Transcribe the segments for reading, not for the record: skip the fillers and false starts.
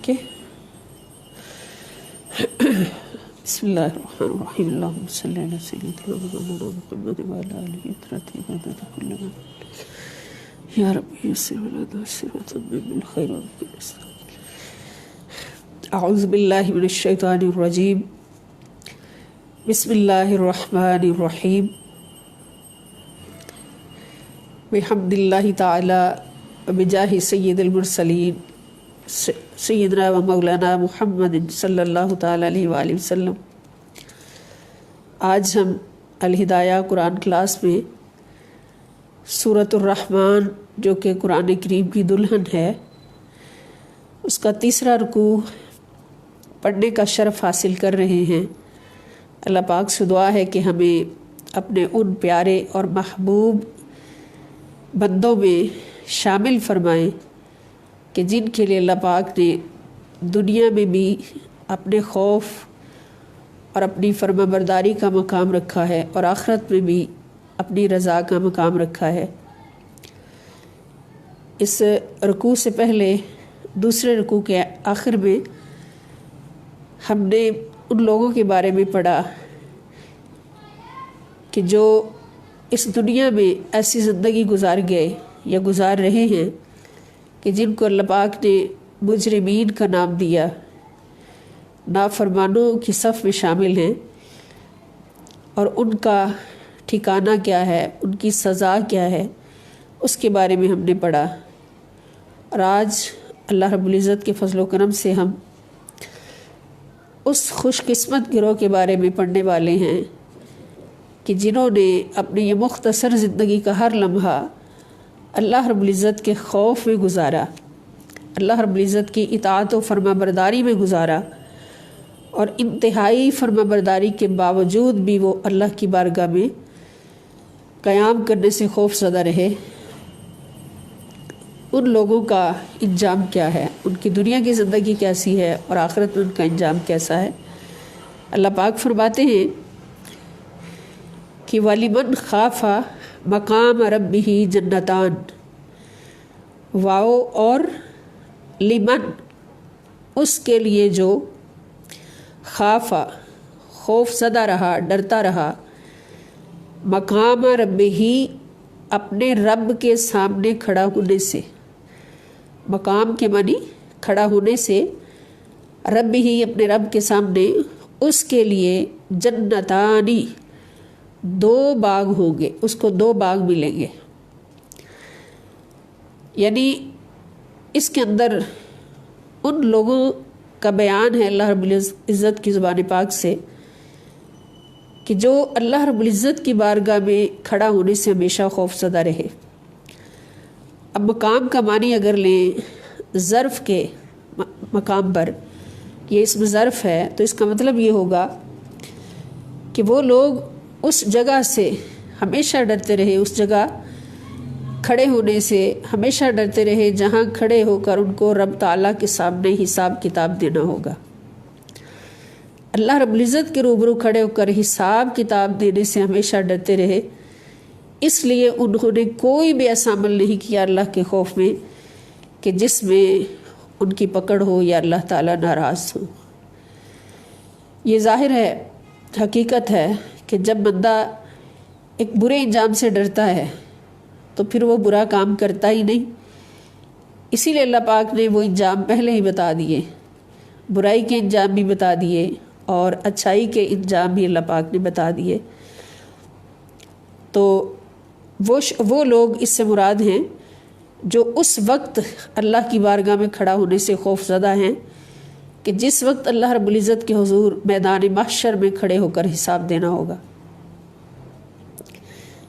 Okay. بسم اللہ الرحمن الرحیم. اللہم صلی علی سیدنا محمد وعلی آلہ الطاہرین کلهم یا رب یسر لنا صراطا بالخیر والسلام. اعوذ باللہ من الشیطان الرجیم. بسم اللہ الرحمن الرحیم. بحمد اللہ تعالی وبجاہ سید المرسلین سیدنا و مولانا محمد صلی اللہ تعالیٰ علیہ وآلہ وسلم. آج ہم الہدایہ قرآن کلاس میں سورۃ الرحمن جو کہ قرآن کریم کی دلہن ہے اس کا تیسرا رکوع پڑھنے کا شرف حاصل کر رہے ہیں. اللہ پاک سے دعا ہے کہ ہمیں اپنے ان پیارے اور محبوب بندوں میں شامل فرمائیں کہ جن کے لیے اللہ پاک نے دنیا میں بھی اپنے خوف اور اپنی فرما برداری کا مقام رکھا ہے اور آخرت میں بھی اپنی رضا کا مقام رکھا ہے. اس رکوع سے پہلے دوسرے رکوع کے آخر میں ہم نے ان لوگوں کے بارے میں پڑھا کہ جو اس دنیا میں ایسی زندگی گزار گئے یا گزار رہے ہیں کہ جن کو اللہ پاک نے مجرمین کا نام دیا، نافرمانوں کی صف میں شامل ہیں، اور ان کا ٹھکانہ کیا ہے، ان کی سزا کیا ہے، اس کے بارے میں ہم نے پڑھا. اور آج اللہ رب العزت کے فضل و کرم سے ہم اس خوش قسمت گروہ کے بارے میں پڑھنے والے ہیں کہ جنہوں نے اپنی یہ مختصر زندگی کا ہر لمحہ اللہ رب العزت کے خوف میں گزارا، اللہ رب العزت کی اطاعت و فرما برداری میں گزارا، اور انتہائی فرما برداری کے باوجود بھی وہ اللہ کی بارگاہ میں قیام کرنے سے خوف زدہ رہے. ان لوگوں کا انجام کیا ہے، ان کی دنیا کی زندگی کیسی ہے اور آخرت میں ان کا انجام کیسا ہے. اللہ پاک فرماتے ہیں کہ وَلِمَنْ خَافَ مَقَامَ رَبِّهِ جَنَّتَانِ. واو اور لمن، اس کے لیے جو خافا خوف زدہ رہا، ڈرتا رہا، مقام ربہ اپنے رب کے سامنے کھڑا ہونے سے، مقام کے معنی کھڑا ہونے سے، رب ہی اپنے رب کے سامنے، اس کے لیے جنتانی دو باغ ہوں گے، اس کو دو باغ ملیں گے. یعنی اس کے اندر ان لوگوں کا بیان ہے اللہ رب العزت کی زبان پاک سے کہ جو اللہ رب العزت کی بارگاہ میں کھڑا ہونے سے ہمیشہ خوف زدہ رہے. اب مقام کا معنی اگر لیں ظرف کے مقام پر، یہ اس میں ظرف ہے، تو اس کا مطلب یہ ہوگا کہ وہ لوگ اس جگہ سے ہمیشہ ڈرتے رہے، اس جگہ کھڑے ہونے سے ہمیشہ ڈرتے رہے جہاں کھڑے ہو کر ان کو رب تعالیٰ کے سامنے حساب کتاب دینا ہوگا. اللہ رب العزت کے روبرو کھڑے ہو کر حساب کتاب دینے سے ہمیشہ ڈرتے رہے، اس لیے انہوں نے کوئی بھی ایسا عمل نہیں کیا اللہ کے خوف میں کہ جس میں ان کی پکڑ ہو یا اللہ تعالیٰ ناراض ہو. یہ ظاہر ہے، حقیقت ہے کہ جب بندہ ایک برے انجام سے ڈرتا ہے تو پھر وہ برا کام کرتا ہی نہیں. اسی لیے اللہ پاک نے وہ انجام پہلے ہی بتا دیے، برائی کے انجام بھی بتا دیے اور اچھائی کے انجام بھی اللہ پاک نے بتا دیے. تو وہ لوگ اس سے مراد ہیں جو اس وقت اللہ کی بارگاہ میں کھڑا ہونے سے خوف زدہ ہیں کہ جس وقت اللہ رب العزت کے حضور میدان محشر میں کھڑے ہو کر حساب دینا ہوگا.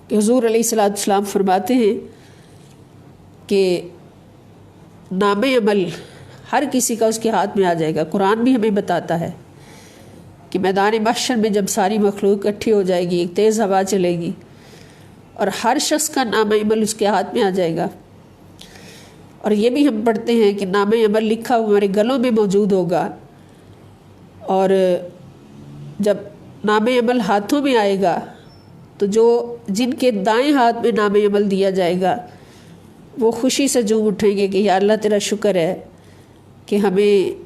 کہ حضور علیہ السلام فرماتے ہیں کہ نام عمل ہر کسی کا اس کے ہاتھ میں آ جائے گا. قرآن بھی ہمیں بتاتا ہے کہ میدان محشر میں جب ساری مخلوق اکٹھی ہو جائے گی، ایک تیز ہوا چلے گی اور ہر شخص کا نام عمل اس کے ہاتھ میں آ جائے گا. اور یہ بھی ہم پڑھتے ہیں کہ نام عمل لکھا ہوا ہمارے گلوں میں موجود ہوگا، اور جب نام عمل ہاتھوں میں آئے گا تو جن کے دائیں ہاتھ میں نام عمل دیا جائے گا وہ خوشی سے جھوم اٹھیں گے کہ یا اللہ تیرا شکر ہے کہ ہمیں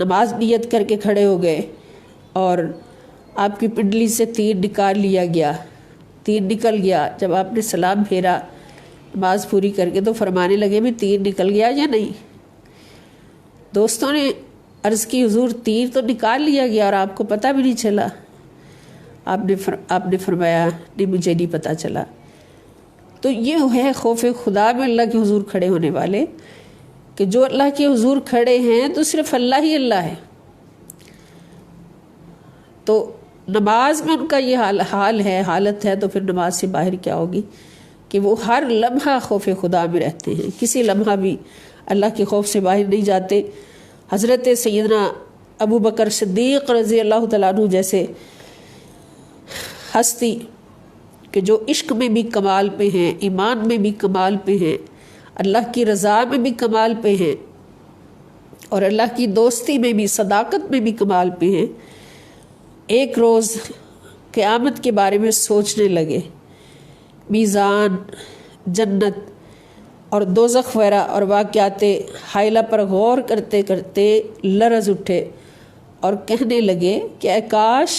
نماز نیت کر کے کھڑے ہو گئے اور آپ کی پنڈلی سے تیر نکال لیا گیا، تیر نکل گیا۔ جب آپ نے سلام پھیرا نماز پوری کر کے تو فرمانے لگے بھی تیر نکل گیا یا نہیں؟ دوستوں نے عرض کی حضور تیر تو نکال لیا گیا اور آپ کو پتہ بھی نہیں چلا۔ آپ نے فرمایا نہیں، مجھے نہیں پتہ چلا۔ تو یہ ہے خوف خدا میں اللہ کے حضور کھڑے ہونے والے، کہ جو اللہ کے حضور کھڑے ہیں تو صرف اللہ ہی اللہ ہے۔ تو نماز میں ان کا یہ حالت ہے، تو پھر نماز سے باہر کیا ہوگی کہ وہ ہر لمحہ خوف خدا میں رہتے ہیں، کسی لمحہ بھی اللہ کے خوف سے باہر نہیں جاتے۔ حضرت سیدنا ابو بکر صدیق رضی اللہ تعالیٰ عنہ جیسے ہستی کہ جو عشق میں بھی کمال پہ ہیں، ایمان میں بھی کمال پہ ہیں، اللہ کی رضا میں بھی کمال پہ ہیں، اور اللہ کی دوستی میں بھی، صداقت میں بھی کمال پہ ہیں، ایک روز قیامت کے بارے میں سوچنے لگے، میزان، جنت اور دوزخ وغیرہ اور واقعات حائلہ پر غور کرتے کرتے لرز اٹھے اور کہنے لگے کہ اے کاش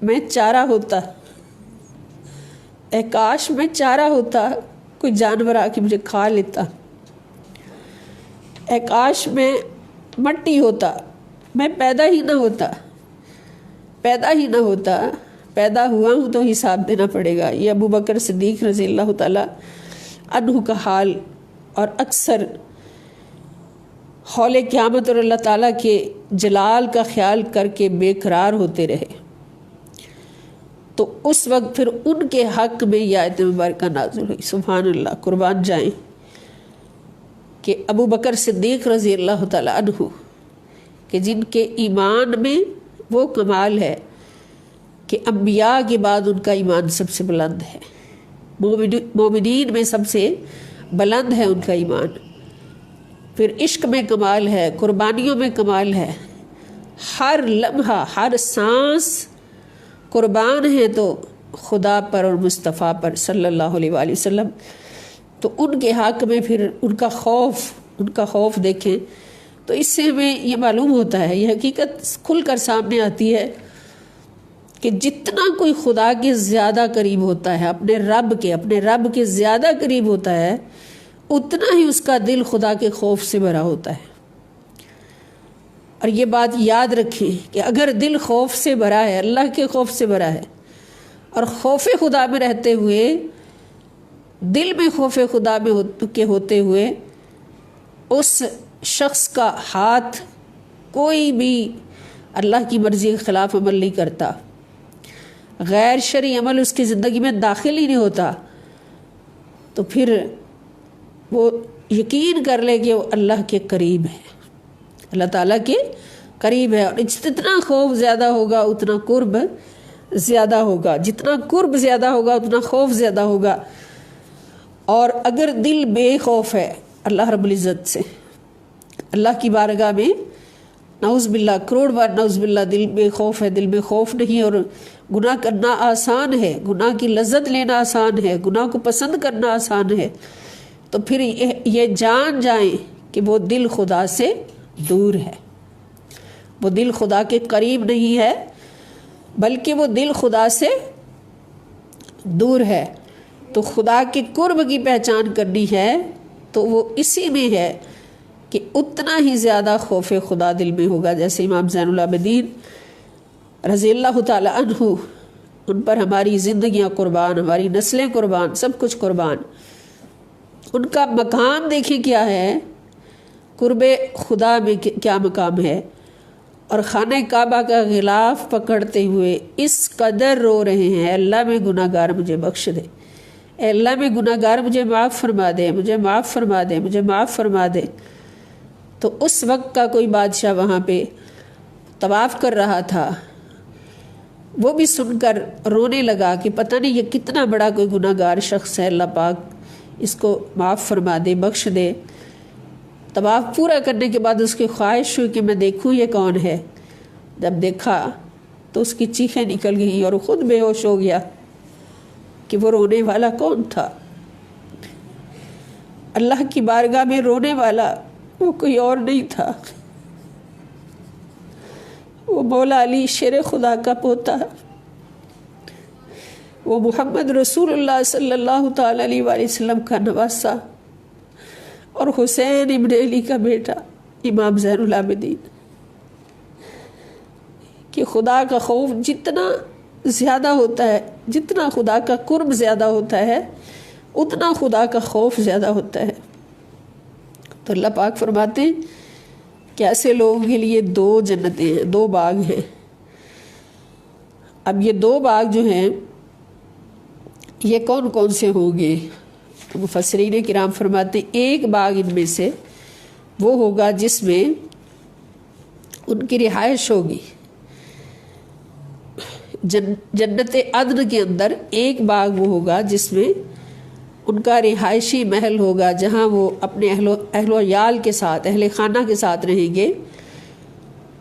میں چارہ ہوتا، اے کاش میں چارہ ہوتا، کوئی جانور آ کے مجھے کھا لیتا، اے کاش میں مٹی ہوتا، میں پیدا ہی نہ ہوتا، پیدا ہوا ہوں تو حساب دینا پڑے گا۔ یہ ابو بکر صدیق رضی اللہ تعالیٰ عنہ کا حال، اور اکثر حول قیامت اور اللہ تعالیٰ کے جلال کا خیال کر کے بے قرار ہوتے رہے۔ تو اس وقت پھر ان کے حق میں یہ آیت مبارکہ نازل ہوئی، سبحان اللہ، قربان جائیں، کہ ابو بکر صدیق رضی اللہ تعالیٰ عنہ کہ جن کے ایمان میں وہ کمال ہے کہ انبیاء کے بعد ان کا ایمان سب سے بلند ہے، مومنین میں سب سے بلند ہے ان کا ایمان، پھر عشق میں کمال ہے، قربانیوں میں کمال ہے، ہر لمحہ ہر سانس قربان ہے تو خدا پر اور مصطفیٰ پر صلی اللہ علیہ وآلہ وسلم۔ تو ان کے حق میں پھر ان کا خوف دیکھیں تو اس سے ہمیں یہ معلوم ہوتا ہے، یہ حقیقت کھل کر سامنے آتی ہے کہ جتنا کوئی خدا کے زیادہ قریب ہوتا ہے، اپنے رب کے زیادہ قریب ہوتا ہے، اتنا ہی اس کا دل خدا کے خوف سے بھرا ہوتا ہے۔ اور یہ بات یاد رکھیں کہ اگر دل خوف سے بھرا ہے، اللہ کے خوف سے بھرا ہے، اور خوف خدا میں رہتے ہوئے، دل میں خوف خدا میں ہوتے ہوئے اس شخص کا ہاتھ کوئی بھی اللہ کی مرضی کے خلاف عمل نہیں کرتا، غیر شرعی عمل اس کی زندگی میں داخل ہی نہیں ہوتا، تو پھر وہ یقین کر لے کہ وہ اللہ کے قریب ہے، اللہ تعالیٰ کے قریب ہے۔ اور جتنا خوف زیادہ ہوگا اتنا قرب زیادہ ہوگا، جتنا قرب زیادہ ہوگا اتنا خوف زیادہ ہوگا۔ اور اگر دل بے خوف ہے اللہ رب العزت سے، اللہ کی بارگاہ میں نعوذ باللہ، کروڑ بار نعوذ باللہ دل بے خوف ہے، دل میں خوف نہیں، اور گناہ کرنا آسان ہے، گناہ کی لذت لینا آسان ہے، گناہ کو پسند کرنا آسان ہے، تو پھر یہ جان جائیں کہ وہ دل خدا سے دور ہے، وہ دل خدا کے قریب نہیں ہے، بلکہ وہ دل خدا سے دور ہے۔ تو خدا کے قرب کی پہچان کرنی ہے تو وہ اسی میں ہے کہ اتنا ہی زیادہ خوف خدا دل میں ہوگا، جیسے امام زین العابدین رضی اللہ تعالی عنہ، ان پر ہماری زندگیاں قربان، ہماری نسلیں قربان، سب کچھ قربان۔ ان کا مقام دیکھیں کیا ہے، قرب خدا میں کیا مقام ہے، اور خانہ کعبہ کا غلاف پکڑتے ہوئے اس قدر رو رہے ہیں، اللہ میں گناہ گار مجھے بخش دے، اے اللہ میں گناہ گار مجھے معاف فرما دے، مجھے معاف فرما دے، مجھے معاف فرما دے۔ تو اس وقت کا کوئی بادشاہ وہاں پہ طواف کر رہا تھا، وہ بھی سن کر رونے لگا کہ پتہ نہیں یہ کتنا بڑا کوئی گناہ گار شخص ہے، اللہ پاک اس کو معاف فرما دے، بخش دے۔ طواف پورا کرنے کے بعد اس کی خواہش ہوئی کہ میں دیکھوں یہ کون ہے، جب دیکھا تو اس کی چیخیں نکل گئیں اور خود بے ہوش ہو گیا کہ وہ رونے والا کون تھا۔ اللہ کی بارگاہ میں رونے والا وہ کوئی اور نہیں تھا، وہ مولا علی شیر خدا کا پوتا ہے، وہ محمد رسول اللہ صلی اللہ تعالی علیہ وآلہ وسلم کا نواسا، اور حسین ابن علی کا بیٹا امام زین العابدین، کہ خدا کا خوف جتنا زیادہ ہوتا ہے، جتنا خدا کا قرب زیادہ ہوتا ہے، اتنا خدا کا خوف زیادہ ہوتا ہے۔ تو اللہ پاک فرماتے ہیں کہ ایسے لوگوں کے لیے 2 جنتیں ہیں، 2 باغ ہیں۔ اب یہ 2 باغ جو ہیں یہ کون کون سے ہوں گے؟ تو مفسرین کرام فرماتے ہیں ایک باغ ان میں سے وہ ہوگا جس میں ان کی رہائش ہوگی۔ جنت عدن کے اندر ایک باغ وہ ہوگا جس میں ان کا رہائشی محل ہوگا، جہاں وہ اپنے اہل و عیال کے ساتھ، اہل خانہ کے ساتھ رہیں گے،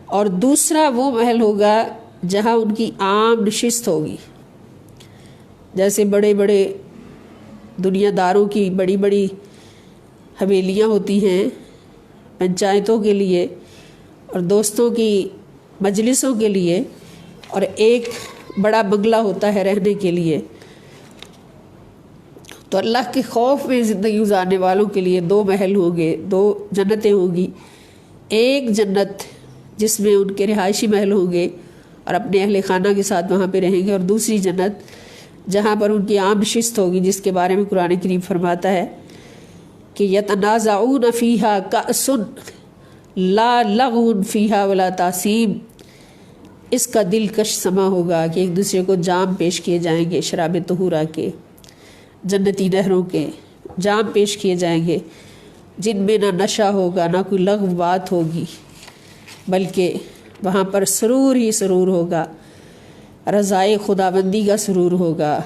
اور دوسرا وہ محل ہوگا جہاں ان کی عام نشست ہوگی۔ جیسے بڑے بڑے دنیا داروں کی بڑی بڑی حویلیاں ہوتی ہیں پنچایتوں کے لیے اور دوستوں کی مجلسوں کے لیے، اور ایک بڑا بنگلہ ہوتا ہے رہنے کے لیے، تو اللہ کے خوف میں زندگی گزارنے والوں کے لیے 2 محل ہوں گے، 2 جنتیں ہوں گی۔ ایک جنت جس میں ان کے رہائشی محل ہوں گے اور اپنے اہل خانہ کے ساتھ وہاں پہ رہیں گے، اور دوسری جنت جہاں پر ان کی عام نشست ہوگی، جس کے بارے میں قرآن کریم فرماتا ہے کہ یتنازعون فیہا کأس لا لغو فیہا ولا تاثیم، اس کا دلکش سما ہوگا کہ ایک دوسرے کو جام پیش کیے جائیں گے، شراب طہورہ کے، جنتی نہروں کے جام پیش کیے جائیں گے، جن میں نہ نشہ ہوگا، نہ کوئی لغو بات ہوگی، بلکہ وہاں پر سرور ہی سرور ہوگا، رضائے خداوندی کا سرور ہوگا،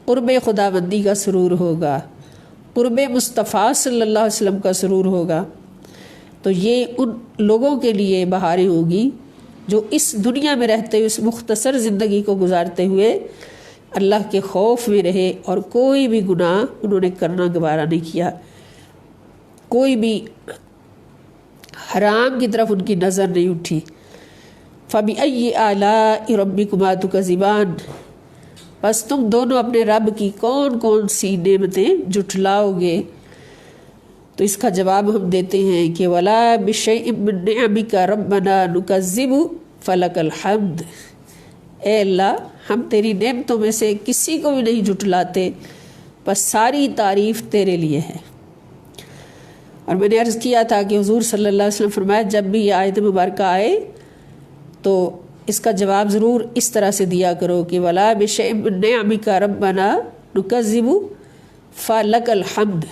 قرب خداوندی کا سرور ہوگا، قرب مصطفیٰ صلی اللہ علیہ وسلم کا سرور ہوگا۔ تو یہ ان لوگوں کے لیے بہاریں ہوگی جو اس دنیا میں رہتے ہوئے، اس مختصر زندگی کو گزارتے ہوئے اللہ کے خوف میں رہے، اور کوئی بھی گناہ انہوں نے کرنا گوارا نہیں کیا، کوئی بھی حرام کی طرف ان کی نظر نہیں اٹھی۔ فَبِأَيِّ آلَاءِ رَبِّكُمَا تُكَذِّبَانِ، بس تم دونوں اپنے رب کی کون کون سی نعمتیں جھٹلاؤ گے؟ تو اس کا جواب ہم دیتے ہیں کہ وَلَا بِشَيْءٍ مِّن نِعَمِكَ رَبَّنَا نُكَذِّبُ فَلَكَ الْحَمْدُ، اے اللہ ہم تیری نعمتوں میں سے کسی کو بھی نہیں جھٹلاتے، بس ساری تعریف تیرے لیے ہے۔ اور میں نے عرض کیا تھا کہ حضور صلی اللہ علیہ وسلم فرمایا جب بھی یہ آیت مبارکہ آئے تو اس کا جواب ضرور اس طرح سے دیا کرو کہ وَلَا بِشَيْءٍ مِّن نِعَمِكَ رَبَّنَا نُكَذِّبُ فَلَكَ الْحَمْدُ۔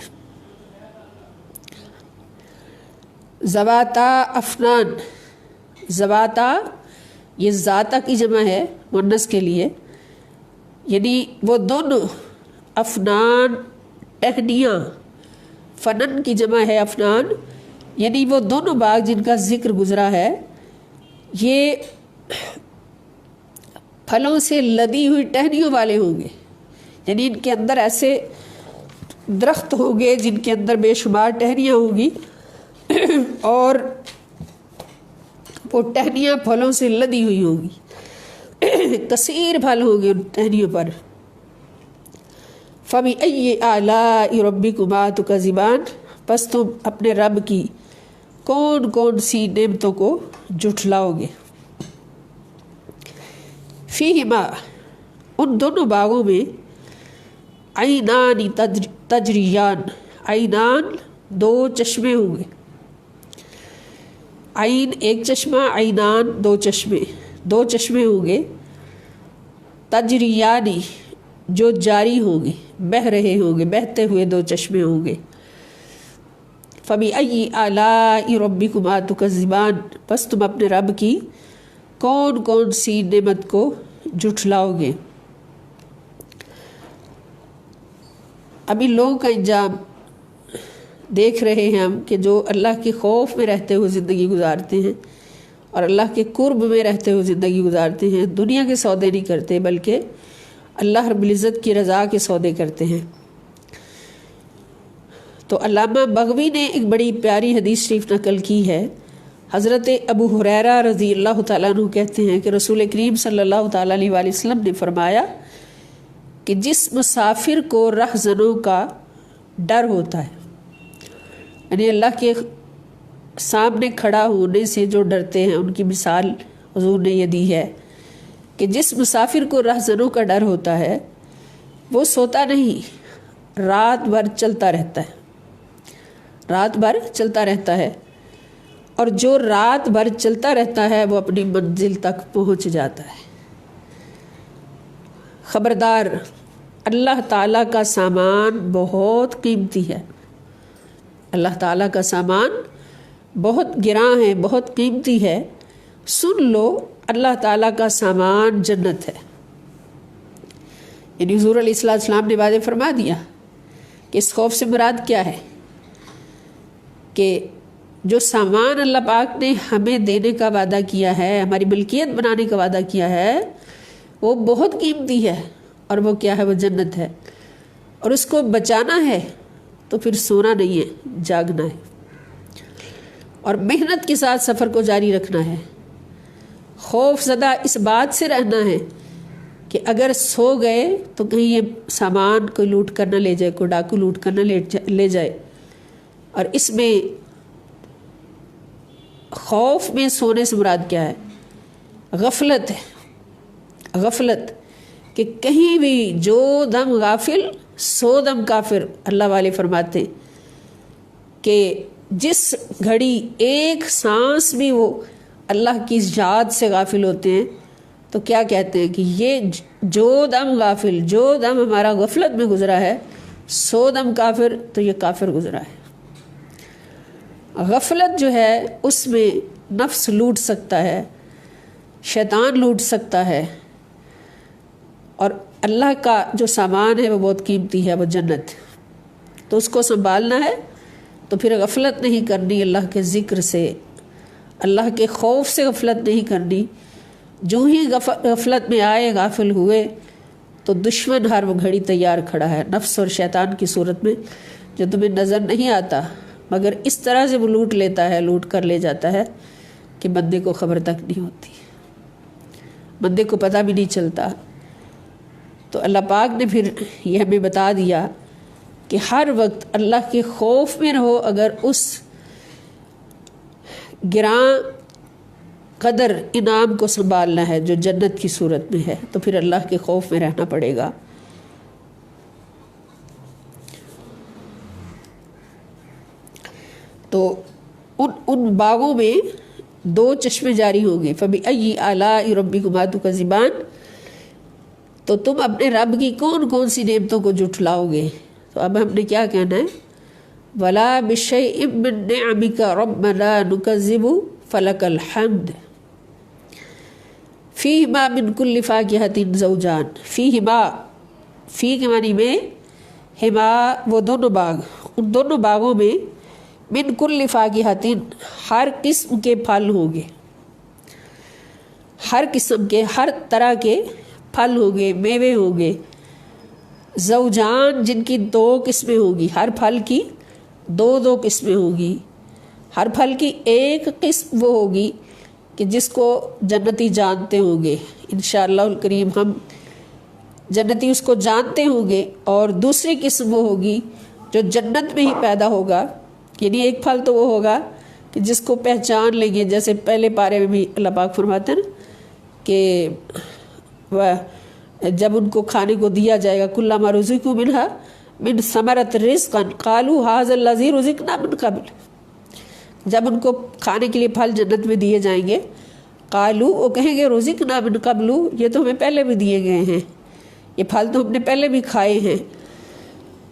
ذواتا افنان، ذواتا یہ ذاتہ کی جمع ہے مؤنث کے لیے، یعنی وہ دونوں، افنان ٹہنیاں، فنن کی جمع ہے افنان، یعنی وہ دونوں باغ جن کا ذکر گزرا ہے یہ پھلوں سے لدی ہوئی ٹہنیوں والے ہوں گے، یعنی ان کے اندر ایسے درخت ہوں گے جن کے اندر بے شمار ٹہنیاں ہوں گی، اور وہ ٹہنیاں پھلوں سے لدی ہوئی ہوں گی، کثیر پھل ہوں گے ان ٹہنیوں پر۔ فَبِأَيِّ آلَاءِ رَبِّكُمَا تُكَذِّبَانِ، پس تم اپنے رب کی کون کون سی نعمتوں کو جھٹلاؤ گے۔ فیہما، ان دونوں باغوں میں، عینان تجریان، عینان 2 چشمے ہوں گے، عین ایک چشمہ، عینان 2 چشمے، 2 چشمے ہوں گے، تجریانی جو جاری ہوں گے، بہہ رہے ہوں گے، بہتے ہوئے 2 چشمے ہوں گے۔ فَبِأَيِّ آلَاءِ رَبِّكُمَا تُكَذِّبَانِ، پس تم اپنے رب کی کون کون سی نعمت کو جھٹلاؤ گے۔ ابھی لوگوں کا انجام دیکھ رہے ہیں ہم کہ جو اللہ کے خوف میں رہتے ہوئے زندگی گزارتے ہیں اور اللہ کے قرب میں رہتے ہوئے زندگی گزارتے ہیں، دنیا کے سودے نہیں کرتے بلکہ اللہ رب العزت کی رضا کے سودے کرتے ہیں۔ تو علامہ بغوی نے ایک بڑی پیاری حدیث شریف نقل کی ہے، حضرت ابو ہریرہ رضی اللہ تعالیٰ عنہ کہتے ہیں کہ رسول کریم صلی اللہ تعالیٰ علیہ وآلہ وسلم نے فرمایا کہ جس مسافر کو رہزنوں کا ڈر ہوتا ہے، یعنی اللہ کے سامنے کھڑا ہونے سے جو ڈرتے ہیں، ان کی مثال حضور نے یہ دی ہے کہ جس مسافر کو رہزنوں کا ڈر ہوتا ہے وہ سوتا نہیں، رات بھر چلتا رہتا ہے، رات بھر چلتا رہتا ہے، اور جو رات بھر چلتا رہتا ہے وہ اپنی منزل تک پہنچ جاتا ہے۔ خبردار، اللہ تعالیٰ کا سامان بہت قیمتی ہے، اللہ تعالیٰ کا سامان بہت گراں ہے، بہت قیمتی ہے۔ سن لو، اللہ تعالیٰ کا سامان جنت ہے۔ یعنی حضور علیہ السلام نے واضح فرما دیا کہ اس خوف سے مراد کیا ہے کہ جو سامان اللہ پاک نے ہمیں دینے کا وعدہ کیا ہے، ہماری ملکیت بنانے کا وعدہ کیا ہے، وہ بہت قیمتی ہے، اور وہ کیا ہے؟ وہ جنت ہے، اور اس کو بچانا ہے تو پھر سونا نہیں ہے، جاگنا ہے، اور محنت کے ساتھ سفر کو جاری رکھنا ہے۔ خوف زدہ اس بات سے رہنا ہے کہ اگر سو گئے تو کہیں یہ سامان کوئی لوٹ کر نہ لے جائے، کوئی ڈاکو لوٹ کر نہ لے جائے۔ اور اس میں خوف میں سونے سے مراد کیا ہے؟ غفلت ہے، غفلت، کہ کہیں بھی جو دم غافل سو دم کافر۔ اللہ والے فرماتے کہ جس گھڑی ایک سانس بھی وہ اللہ کی یاد سے غافل ہوتے ہیں تو کیا کہتے ہیں کہ یہ جو دم غافل، جو دم ہمارا غفلت میں گزرا ہے، سو دم کافر، تو یہ کافر گزرا ہے۔ غفلت جو ہے اس میں نفس لوٹ سکتا ہے، شیطان لوٹ سکتا ہے، اور اللہ کا جو سامان ہے وہ بہت قیمتی ہے، وہ جنت، تو اس کو سنبھالنا ہے۔ تو پھر غفلت نہیں کرنی اللہ کے ذکر سے، اللہ کے خوف سے غفلت نہیں کرنی۔ جو ہی غفلت میں آئے، غافل ہوئے، تو دشمن ہر وہ گھڑی تیار کھڑا ہے، نفس اور شیطان کی صورت میں، جو تمہیں نظر نہیں آتا، مگر اس طرح سے وہ لوٹ لیتا ہے، لوٹ کر لے جاتا ہے کہ بندے کو خبر تک نہیں ہوتی، بندے کو پتہ بھی نہیں چلتا۔ تو اللہ پاک نے پھر یہ ہمیں بتا دیا کہ ہر وقت اللہ کے خوف میں رہو۔ اگر اس گراں قدر انعام کو سنبھالنا ہے جو جنت کی صورت میں ہے، تو پھر اللہ کے خوف میں رہنا پڑے گا۔ تو ان باغوں میں 2 چشمے جاری ہوں گے، فَبِأَيِّ آلَاءِ رَبِّكُمَا تُكَذِّبَانِ، تو تم اپنے رب کی کون کون سی نعمتوں کو جھٹلاؤ گے؟ تو اب ہم نے کیا کہنا ہے؟ وَلَا بِشَيْءٍ مِّن نِّعَمِكَ رَبَّنَا نُكَذِّبُ فَلَكَ الْحَمْدُ فِيهِمَا مِن كُلِّ فَاكِهَةٍ زَوْجَانِ۔ فِيهِمَا، فی کے معنی میں ہما، وہ دونوں باغ، ان دونوں باغوں میں من کل فاکہۃ، ہر قسم کے پھل ہوں گے، ہر قسم کے، ہر طرح کے پھل ہوں گے، میوے ہوں گے۔ زوجان، جن کی 2 قسمیں ہوں گی، ہر پھل کی 2 قسمیں ہوں گی۔ ہر پھل کی ایک قسم وہ ہوگی کہ جس کو جنتی جانتے ہوں گے، انشاءاللہ الکریم ہم جنتی اس کو جانتے ہوں گے، اور دوسری قسم وہ ہوگی جو جنت میں ہی پیدا ہوگا۔ یعنی ایک پھل تو وہ ہوگا کہ جس کو پہچان لیں گے، جیسے پہلے پارے میں بھی اللہ پاک فرماتے ہیں کہ جب ان کو کھانے کو دیا جائے گا، کلما رزقوا منہا من ثمرۃ رزقا قالوا ھذا الذی رزقنا من قبل، جب ان کو کھانے کے لیے پھل جنت میں دیے جائیں گے، قالوا، وہ کہیں گے رزقنا من قبل، یہ تو ہمیں پہلے بھی دیے گئے ہیں، یہ پھل تو ہم نے پہلے بھی کھائے ہیں۔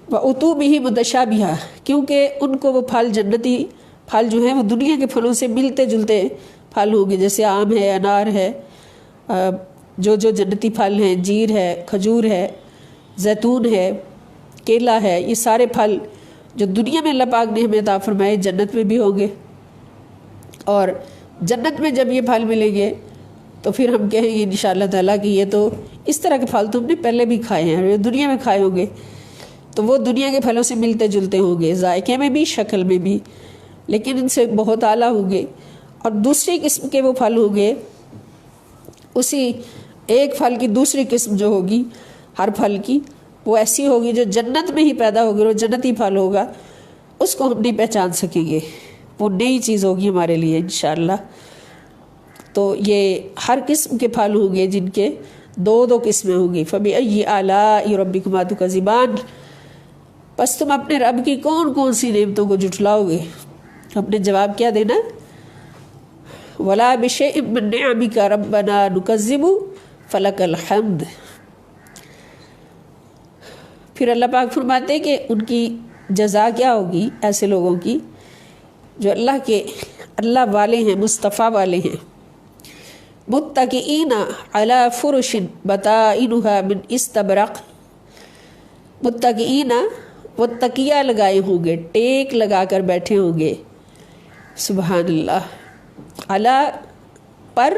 وَأُتُوا بِهِ مُتَشَابِهًا، کیونکہ ان کو وہ پھل، جنتی پھل جو ہیں وہ دنیا کے پھلوں سے ملتے جلتے پھل ہوں گے، جیسے آم ہے، انار ہے، جو جنتی پھل ہیں، جیر ہے، کھجور ہے، زیتون ہے، کیلا ہے، یہ سارے پھل جو دنیا میں اللہ پاک نے ہمیں عطا فرمائے جنت میں بھی ہوں گے۔ اور جنت میں جب یہ پھل ملیں گے تو پھر ہم کہیں گے انشاءاللہ تعالیٰ کہ یہ تو اس طرح کے پھل تو ہم نے پہلے بھی کھائے ہیں، اور دنیا میں کھائے ہوں گے، تو وہ دنیا کے پھلوں سے ملتے جلتے ہوں گے، ذائقے میں بھی، شکل میں بھی، لیکن ان سے بہت اعلیٰ ہوں گے۔ اور دوسری قسم کے وہ پھل ہوں گے، اسی ایک پھل کی دوسری قسم جو ہوگی ہر پھل کی وہ ایسی ہوگی جو جنت میں ہی پیدا ہوگی، وہ جنتی پھل ہوگا، اس کو ہم نہیں پہچان سکیں گے، وہ نئی چیز ہوگی ہمارے لیے انشاءاللہ۔ تو یہ ہر قسم کے پھل ہوں گے جن کے دو قسمیں ہوں گی۔ فَبِأَيِّ آلَاءِ رَبِّكُمَا تُكَذِّبَانِ، پس تم اپنے رب کی کون کون سی نعمتوں کو جھٹلاؤ گے؟ ہم نے جواب کیا دینا؟ وَلَا بِشَيْءٍ مِّن نِّعَمِكَ رَبَّنَا نُكَذِّبُ فَلَكَ الْحَمْدُ۔ پھر اللہ پاک فرماتے ہیں کہ ان کی جزا کیا ہوگی ایسے لوگوں کی جو اللہ والے ہیں، مصطفیٰ والے ہیں۔ متکئین علی فرش بطائنها من استبرق، متکئین وہ تکیہ لگائے ہوں گے، ٹیک لگا کر بیٹھے ہوں گے، سبحان اللہ، علی پر،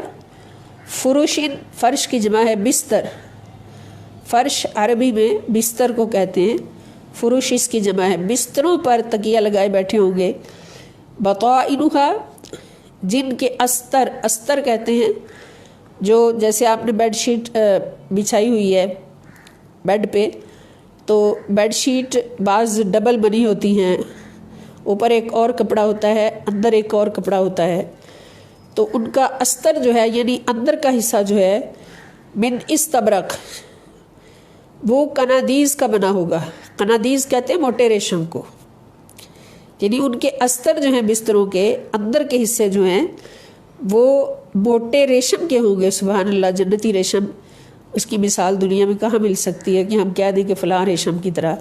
فرشن فرش کی جمع ہے بستر، فرش عربی میں بستر کو کہتے ہیں، فروش اس کی جمع ہے، بستروں پر تکیہ لگائے بیٹھے ہوں گے، بطائنها جن کے استر کہتے ہیں جو جیسے آپ نے بیڈ شیٹ بچھائی ہوئی ہے بیڈ پہ، تو بیڈ شیٹ بعض ڈبل بنی ہوتی ہیں، اوپر ایک اور کپڑا ہوتا ہے، اندر ایک اور کپڑا ہوتا ہے، تو ان کا استر جو ہے یعنی اندر کا حصہ جو ہے من استبرق وہ قنادیز کا بنا ہوگا۔ قنادیز کہتے ہیں موٹے ریشم کو، یعنی ان کے استر جو ہیں بستروں کے اندر کے حصے جو ہیں وہ موٹے ریشم کے ہوں گے، سبحان اللہ، جنتی ریشم، اس کی مثال دنیا میں کہاں مل سکتی ہے کہ ہم کہہ دیں کہ فلاں ریشم کی طرح،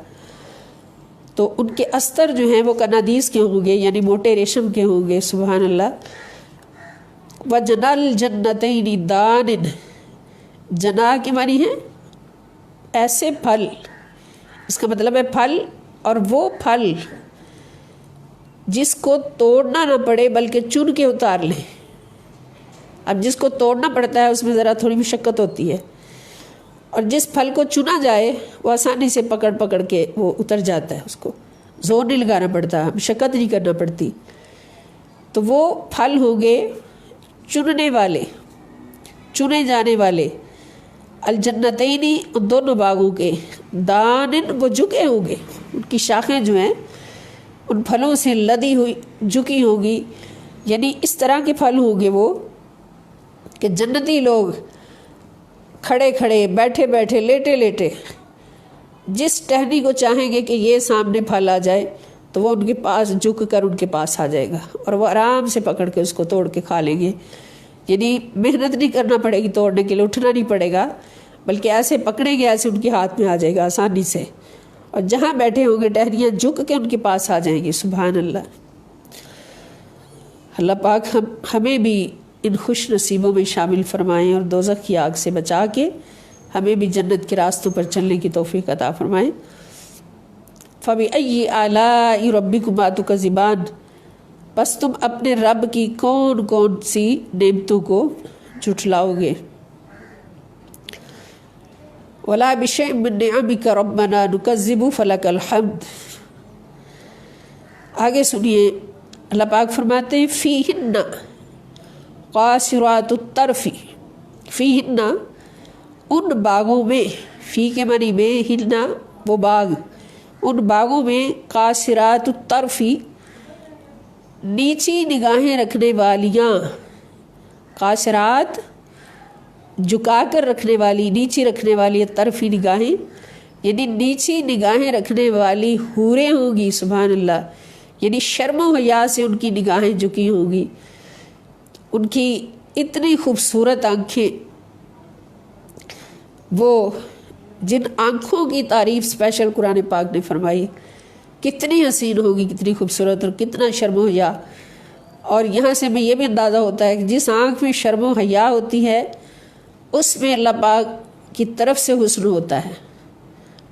تو ان کے استر جو ہیں وہ قنادیز کے ہوں گے یعنی موٹے ریشم کے ہوں گے، سبحان اللہ۔ وَجَنَى الْجَنَّتَيْنِ دَانٍ، جنا کے معنی ہے ایسے پھل، اس کا مطلب ہے پھل، اور وہ پھل جس کو توڑنا نہ پڑے بلکہ چن کے اتار لیں۔ اب جس کو توڑنا پڑتا ہے اس میں ذرا تھوڑی مشقت ہوتی ہے، اور جس پھل کو چنا جائے وہ آسانی سے پکڑ کے وہ اتر جاتا ہے، اس کو زور نہیں لگانا پڑتا، مشقت نہیں کرنا پڑتی۔ تو وہ پھل ہوں گے چننے والے، چنے جانے والے، الجنتینی ان دونوں باغوں کے، دانن وہ جھکے ہوں گے، ان کی شاخیں جو ہیں ان پھلوں سے لدی ہوئی جھکی ہوگی، یعنی اس طرح کے پھل ہوں گے وہ کہ جنتی لوگ کھڑے کھڑے، بیٹھے بیٹھے، لیٹے لیٹے جس ٹہنی کو چاہیں گے کہ یہ سامنے پھل آ جائے تو وہ ان کے پاس جھک کر ان کے پاس آ جائے گا، اور وہ آرام سے پکڑ کے اس کو توڑ کے کھا لیں گے، یعنی محنت نہیں کرنا پڑے گی توڑنے کے لیے، اٹھنا نہیں پڑے گا، بلکہ ایسے پکڑیں گے ایسے ان کے ہاتھ میں آ جائے گا آسانی سے، اور جہاں بیٹھے ہوں گے ٹہنیاں جھک کے ان کے پاس آ جائیں گی، سبحان اللہ۔ اللہ پاک ہمیں بھی ان خوش نصیبوں میں شامل فرمائیں اور دوزخ کی آگ سے بچا کے ہمیں بھی جنت کے راستوں پر چلنے کی توفیق عطا فرمائیں۔ فَبِأَيِّ آلَاءِ رَبِّكُمَا تُكَذِّبَانِ، بس تم اپنے رب کی کون کون سی نعمتوں کو جھٹلاؤ گے؟ وَلَا بِشَيْءٍ مِّن نِّعَمِكَ رَبَّنَا نُكَذِّبُ فَلَكَ الْحَمْدُ۔ آگے سنیے، اللہ پاک فرماتے ہیں فِيهِنَّ قاصرات الطرف، فِيهِنَّ ان باغوں میں، فی کے معنی میں، ہننا وہ باغ، ان باغوں میں، قاصرات الطرف نیچی نگاہیں رکھنے والیاں، قاصرات جھکا کر رکھنے والی، نیچی رکھنے والی، طرفی نگاہیں یعنی نیچی نگاہیں رکھنے والی حوریں ہوں گی، سبحان اللہ، یعنی شرم و حیا سے ان کی نگاہیں جھکی ہوں گی، ان کی اتنی خوبصورت آنکھیں، وہ جن آنکھوں کی تعریف اسپیشل قرآن پاک نے فرمائی، کتنی حسین ہوگی، کتنی خوبصورت، اور کتنا شرم و حیا، اور یہاں سے میں یہ بھی اندازہ ہوتا ہے کہ جس آنکھ میں شرم و حیا ہوتی ہے اس میں اللہ پاک کی طرف سے حسن ہوتا ہے،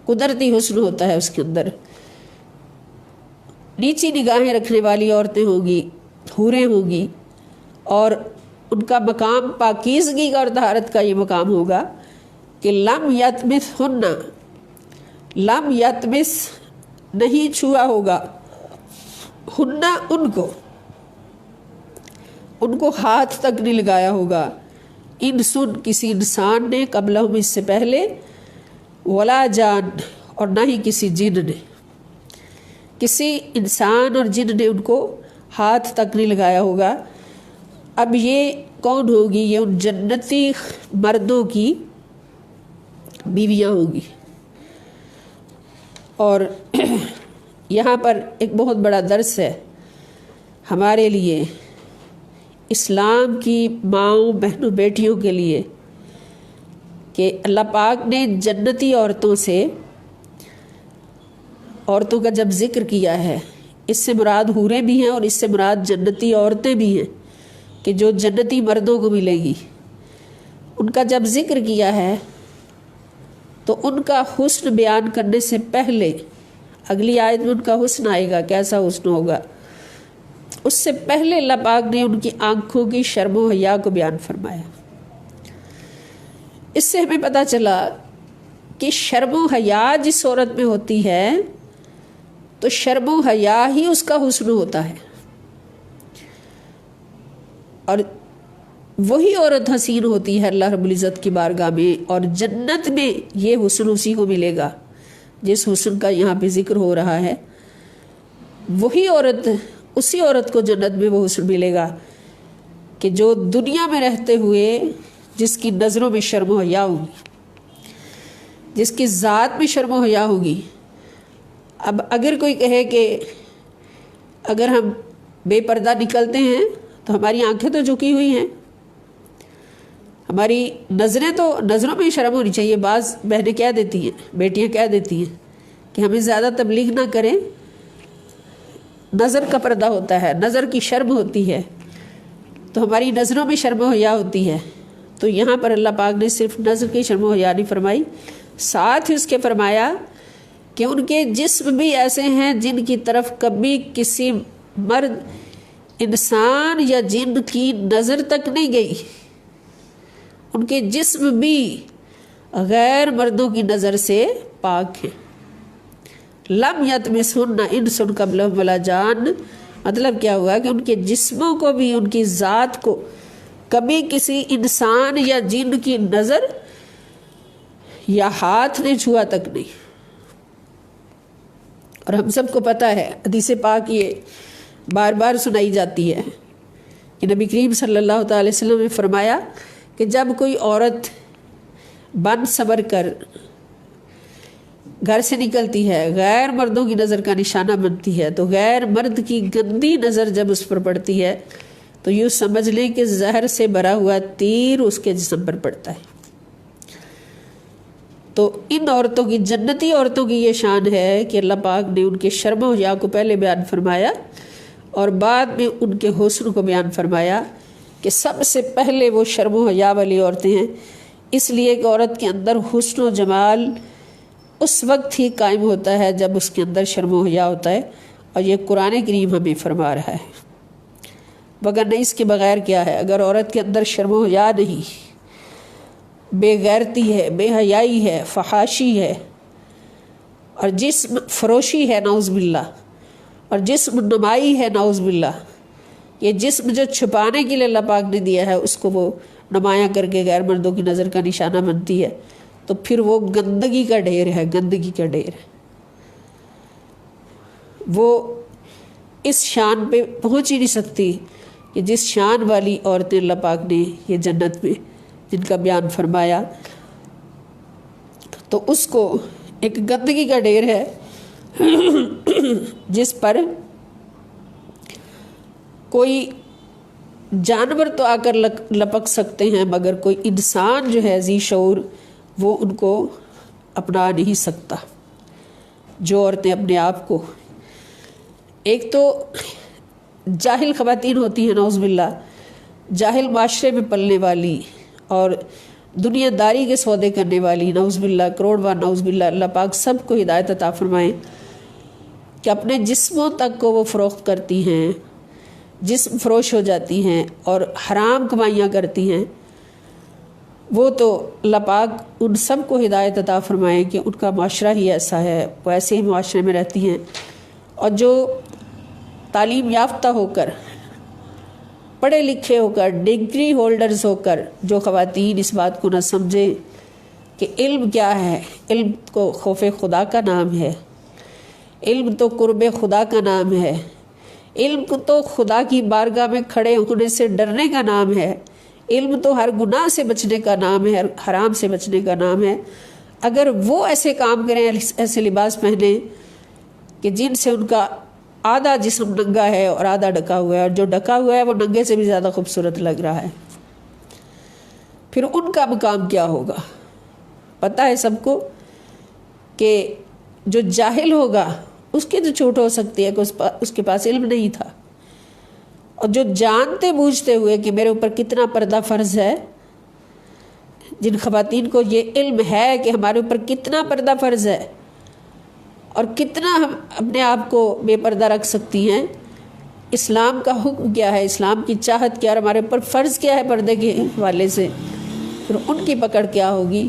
قدرتی حسن ہوتا ہے اس کے اندر۔ نیچی نگاہیں رکھنے والی عورتیں ہوں گی، حوریں ہوں گی، اور ان کا مقام پاکیزگی کا اور طہارت کا یہ مقام ہوگا کہ لم یتمثہن، لم یتمس نہیں چھوا ہوگا، ہننا ان کو، ان کو ہاتھ تک نہیں لگایا ہوگا، انسن کسی انسان نے، قبلہم اس سے پہلے، ولا جان اور نہ ہی کسی جن نے، کسی انسان اور جن نے ان کو ہاتھ تک نہیں لگایا ہوگا۔ اب یہ کون ہوگی؟ یہ ان جنتی مردوں کی بیویاں ہوں گی۔ اور یہاں پر ایک بہت بڑا درس ہے ہمارے لیے، اسلام کی ماؤں بہنوں بیٹیوں کے لیے، کہ اللہ پاک نے جنتی عورتوں سے، عورتوں کا جب ذکر کیا ہے، اس سے مراد حوریں بھی ہیں اور اس سے مراد جنتی عورتیں بھی ہیں کہ جو جنتی مردوں کو ملیں گی، ان کا جب ذکر کیا ہے تو ان کا حسن بیان کرنے سے پہلے اگلی آیت میں ان کا حسن آئے گا، کیسا حسن ہوگا، اس سے پہلے اللہ پاک نے ان کی آنکھوں کی شرم و حیا کو بیان فرمایا۔ اس سے ہمیں پتہ چلا کہ شرم و حیا جس عورت میں ہوتی ہے تو شرم و حیا ہی اس کا حسن ہوتا ہے، اور وہی عورت حسین ہوتی ہے اللہ رب العزت کی بارگاہ میں، اور جنت میں یہ حسن اسی کو ملے گا جس حسن کا یہاں پہ ذکر ہو رہا ہے۔ وہی عورت، اسی عورت کو جنت میں وہ حسن ملے گا کہ جو دنیا میں رہتے ہوئے جس کی نظروں میں شرم و حیا ہوگی، جس کی ذات میں شرم و حیا ہوگی۔ اب اگر کوئی کہے کہ اگر ہم بے پردہ نکلتے ہیں تو ہماری آنکھیں تو جھکی ہوئی ہیں، ہماری نظروں میں شرم ہونی چاہیے۔ بعض بہنیں کہہ دیتی ہیں، بیٹیاں کہہ دیتی ہیں کہ ہمیں زیادہ تبلیغ نہ کریں، نظر کا پردہ ہوتا ہے، نظر کی شرم ہوتی ہے، تو ہماری نظروں میں شرم و حیا ہوتی ہے۔ تو یہاں پر اللہ پاک نے صرف نظر کی شرم و حیا نہیں فرمائی، ساتھ ہی اس کے فرمایا کہ ان کے جسم بھی ایسے ہیں جن کی طرف کبھی کسی مرد، انسان یا جن کی نظر تک نہیں گئی، ان کے جسم بھی غیر مردوں کی نظر سے پاک ہیں۔ لم یطمثہن انس قبلہم ولا جان، مطلب کیا ہوا کہ ان کے جسموں کو بھی، ان کی ذات کو کبھی کسی انسان یا جن کی نظر یا ہاتھ نے چھوا تک نہیں۔ اور ہم سب کو پتہ ہے، حدیث پاک یہ بار بار سنائی جاتی ہے کہ نبی کریم صلی اللہ تعالی وسلم نے فرمایا کہ جب کوئی عورت بن صبر کر گھر سے نکلتی ہے، غیر مردوں کی نظر کا نشانہ بنتی ہے، تو غیر مرد کی گندی نظر جب اس پر پڑتی ہے تو یوں سمجھ لیں کہ زہر سے بھرا ہوا تیر اس کے جسم پر پڑتا ہے۔ تو ان عورتوں کی، جنتی عورتوں کی یہ شان ہے کہ اللہ پاک نے ان کے شرم و حیا کو پہلے بیان فرمایا اور بعد میں ان کے حسن کو بیان فرمایا کہ سب سے پہلے وہ شرم و حیا والی عورتیں ہیں، اس لیے کہ عورت کے اندر حسن و جمال اس وقت ہی قائم ہوتا ہے جب اس کے اندر شرم و حیا ہوتا ہے، اور یہ قرآن کریم ہمیں فرما رہا ہے۔ وگرنہ اس کے بغیر کیا ہے؟ اگر عورت کے اندر شرم و حیا نہیں، بے غیرتی ہے، بے حیائی ہے، فحاشی ہے، اور جسم فروشی ہے نعوذ باللہ، اور جسم نمائی ہے نعوذ باللہ، یہ جسم جو چھپانے کے لیے اللہ پاک نے دیا ہے اس کو وہ نمایاں کر کے غیر مردوں کی نظر کا نشانہ بنتی ہے، تو پھر وہ گندگی کا ڈھیر ہے، گندگی کا ڈھیر ہے۔ وہ اس شان پہ پہنچ ہی نہیں سکتی کہ جس شان والی عورتیں اللہ پاک نے یہ جنت میں جن کا بیان فرمایا، تو اس کو ایک گندگی کا ڈھیر ہے جس پر کوئی جانور تو آ کر لپک سکتے ہیں، مگر کوئی انسان جو ہے ذی شعور وہ ان کو اپنا نہیں سکتا۔ جو عورتیں اپنے آپ کو، ایک تو جاہل خواتین ہوتی ہیں نعوذ باللہ، جاہل معاشرے میں پلنے والی اور دنیا داری کے سودے کرنے والی، نعوذ باللہ، کروڑ بار نعوذ باللہ، اللہ پاک سب کو ہدایت عطا فرمائے، کہ اپنے جسموں تک کو وہ فروخت کرتی ہیں، جسم فروش ہو جاتی ہیں اور حرام کمائیاں کرتی ہیں۔ وہ تو اللہ پاک ان سب کو ہدایت عطا فرمائے کہ ان کا معاشرہ ہی ایسا ہے، وہ ایسے ہی معاشرے میں رہتی ہیں، اور جو تعلیم یافتہ ہو کر، پڑھے لکھے ہو کر، ڈگری ہولڈرز ہو کر جو خواتین اس بات کو نہ سمجھیں کہ علم کیا ہے، علم کو خوف خدا کا نام ہے، علم تو قرب خدا کا نام ہے، علم کو تو خدا کی بارگاہ میں کھڑے ہونے سے ڈرنے کا نام ہے، علم تو ہر گناہ سے بچنے کا نام ہے، ہر حرام سے بچنے کا نام ہے. اگر وہ ایسے کام کریں، ایسے لباس پہنیں کہ جن سے ان کا آدھا جسم ننگا ہے اور آدھا ڈھکا ہوا ہے، اور جو ڈھکا ہوا ہے وہ ننگے سے بھی زیادہ خوبصورت لگ رہا ہے، پھر ان کا مقام کیا ہوگا؟ پتہ ہے سب کو کہ جو جاہل ہوگا اس کی تو چھوٹ ہو سکتی ہے کہ اس کے پاس علم نہیں تھا، اور جو جانتے بوجھتے ہوئے کہ میرے اوپر کتنا پردہ فرض ہے، جن خواتین کو یہ علم ہے کہ ہمارے اوپر کتنا پردہ فرض ہے اور کتنا ہم اپنے آپ کو بے پردہ رکھ سکتی ہیں، اسلام کا حکم کیا ہے، اسلام کی چاہت کیا ہے، ہمارے اوپر فرض کیا ہے پردے کے حوالے سے، پھر ان کی پکڑ کیا ہوگی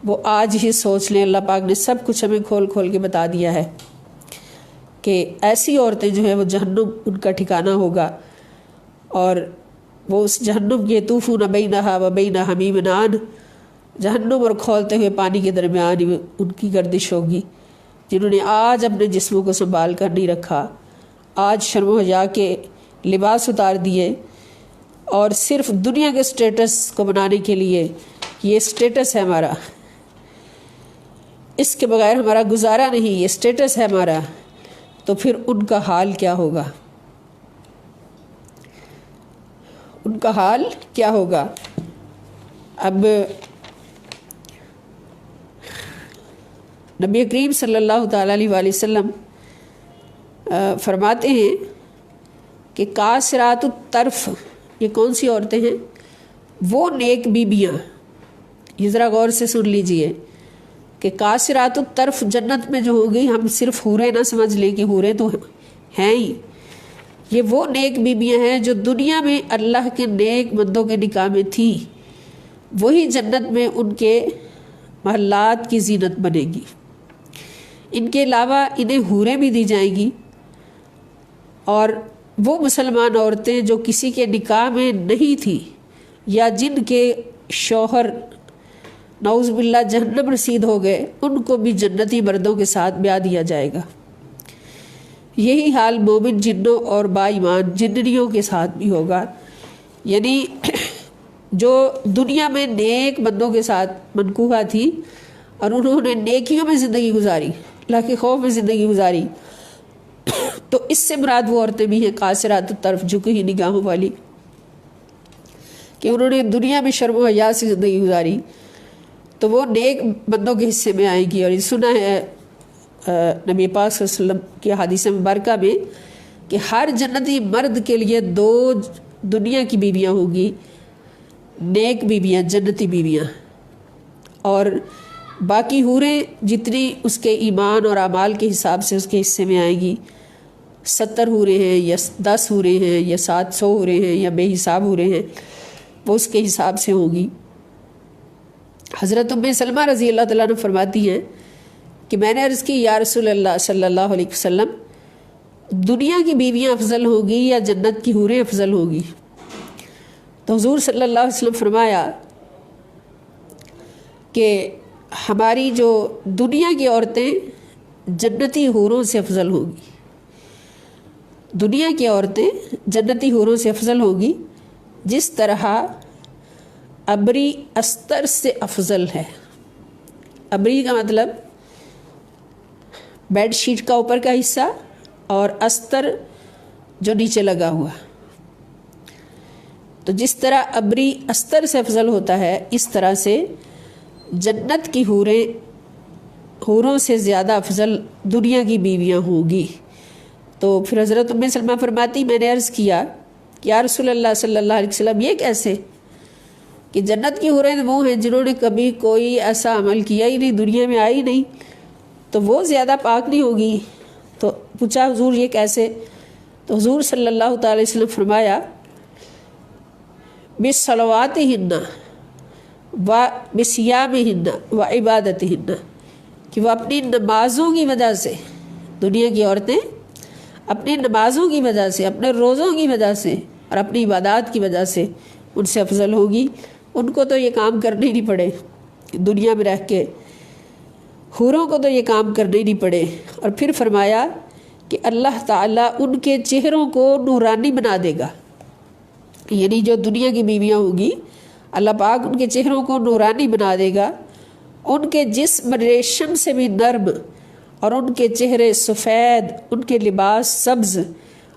وہ آج ہی سوچ لیں. اللہ پاک نے سب کچھ ہمیں کھول کھول کے بتا دیا ہے کہ ایسی عورتیں جو ہیں وہ جہنم ان کا ٹھکانہ ہوگا، اور وہ اس جہنم کے یطوفون بینہا و بین حمیم آن، جہنم اور کھولتے ہوئے پانی کے درمیان ان کی گردش ہوگی. جنہوں نے آج اپنے جسموں کو سنبھال کر نہیں رکھا، آج شرم و حیا کے لباس اتار دیے، اور صرف دنیا کے سٹیٹس کو بنانے کے لیے، یہ سٹیٹس ہے ہمارا، اس کے بغیر ہمارا گزارا نہیں، یہ سٹیٹس ہے ہمارا، تو پھر ان کا حال کیا ہوگا؟ ان کا حال کیا ہوگا؟ اب نبی کریم صلی اللہ تعالیٰ علیہ وآلہ وسلم فرماتے ہیں کہ قاصرات الطرف، یہ کون سی عورتیں ہیں؟ وہ نیک بیبیاں. یہ ذرا غور سے سن لیجئے کہ قاصرات الطرف جنت میں جو ہوگی، ہم صرف حوریں نہ سمجھ لیں کہ حوریں تو ہیں ہی، یہ وہ نیک بیبیاں ہیں جو دنیا میں اللہ کے نیک بندوں کے نکاح میں تھی، وہی جنت میں ان کے محلات کی زینت بنے گی. ان کے علاوہ انہیں حوریں بھی دی جائیں گی، اور وہ مسلمان عورتیں جو کسی کے نکاح میں نہیں تھی یا جن کے شوہر نعوذ باللہ جہنم رسید ہو گئے، ان کو بھی جنتی مردوں کے ساتھ بیاہ دیا جائے گا. یہی حال مومن جنوں اور با ایمان جننیوں کے ساتھ بھی ہوگا. یعنی جو دنیا میں نیک بندوں کے ساتھ منکوحہ تھی اور انہوں نے نیکیوں میں زندگی گزاری، اللہ کے خوف میں زندگی گزاری، تو اس سے مراد وہ عورتیں بھی ہیں قاصرات الطرف، جھکی ہوئی نگاہوں والی، کہ انہوں نے دنیا میں شرم و حیا سے زندگی گزاری، تو وہ نیک بندوں کے حصے میں آئیں گی. اور یہ سنا ہے نبی پاک صلی اللہ علیہ وسلم کی حدیث مبارکہ میں کہ ہر جنتی مرد کے لیے 2 دنیا کی بیویاں ہوں گی، نیک بیویاں، جنتی بیویاں، اور باقی حوریں جتنی اس کے ایمان اور اعمال کے حساب سے اس کے حصے میں آئیں گی. 70 حوریں ہیں یا 10 حوریں ہیں یا 700 حوریں ہیں یا بے حساب حوریں ہیں، وہ اس کے حساب سے ہوں گی. حضرت ام سلمہ رضی اللہ تعالیٰ عنہ فرماتی ہیں کہ میں نے عرض کی یا رسول اللہ صلی اللہ علیہ وسلم، دنیا کی بیویاں افضل ہوگی یا جنت کی حوریں افضل ہوگی؟ تو حضور صلی اللہ علیہ وسلم فرمایا کہ ہماری جو دنیا کی عورتیں جنتی حوروں سے افضل ہوگی، دنیا کی عورتیں جنتی حوروں سے افضل ہوگی، جس طرح ابری استر سے افضل ہے. ابری کا مطلب بیڈ شیٹ کا اوپر کا حصہ، اور استر جو نیچے لگا ہوا. تو جس طرح ابری استر سے افضل ہوتا ہے، اس طرح سے جنت کی حوروں سے زیادہ افضل دنیا کی بیویاں ہوں گی. تو پھر حضرت ام سلمہ فرماتی، میں نے عرض کیا کہ یا رسول اللہ صلی اللہ علیہ وسلم، یہ کیسے کہ جنت کی حوریں وہ ہیں جنہوں نے کبھی کوئی ایسا عمل کیا ہی نہیں، دنیا میں آئی نہیں، تو وہ زیادہ پاک نہیں ہوگی؟ تو پوچھا حضور یہ کیسے؟ تو حضور صلی اللہ تعالی وسلم فرمایا بِصَلَوَاتِهِنَّ وَبِصِيَامِهِنَّ وَعِبَادَتِهِنَّ، کہ وہ اپنی نمازوں کی وجہ سے، دنیا کی عورتیں اپنی نمازوں کی وجہ سے، اپنے روزوں کی وجہ سے اور اپنی عبادات کی وجہ سے ان سے افضل ہوگی۔ ان کو تو یہ کام کرنے ہی نہیں پڑے، دنیا میں رہ کے حوروں کو تو یہ کام کرنے ہی نہیں پڑے۔ اور پھر فرمایا کہ اللہ تعالیٰ ان کے چہروں کو نورانی بنا دے گا، یعنی جو دنیا کی بیویاں ہوں گی اللہ پاک ان کے چہروں کو نورانی بنا دے گا، ان کے جسم ریشم سے بھی نرم، اور ان کے چہرے سفید، ان کے لباس سبز،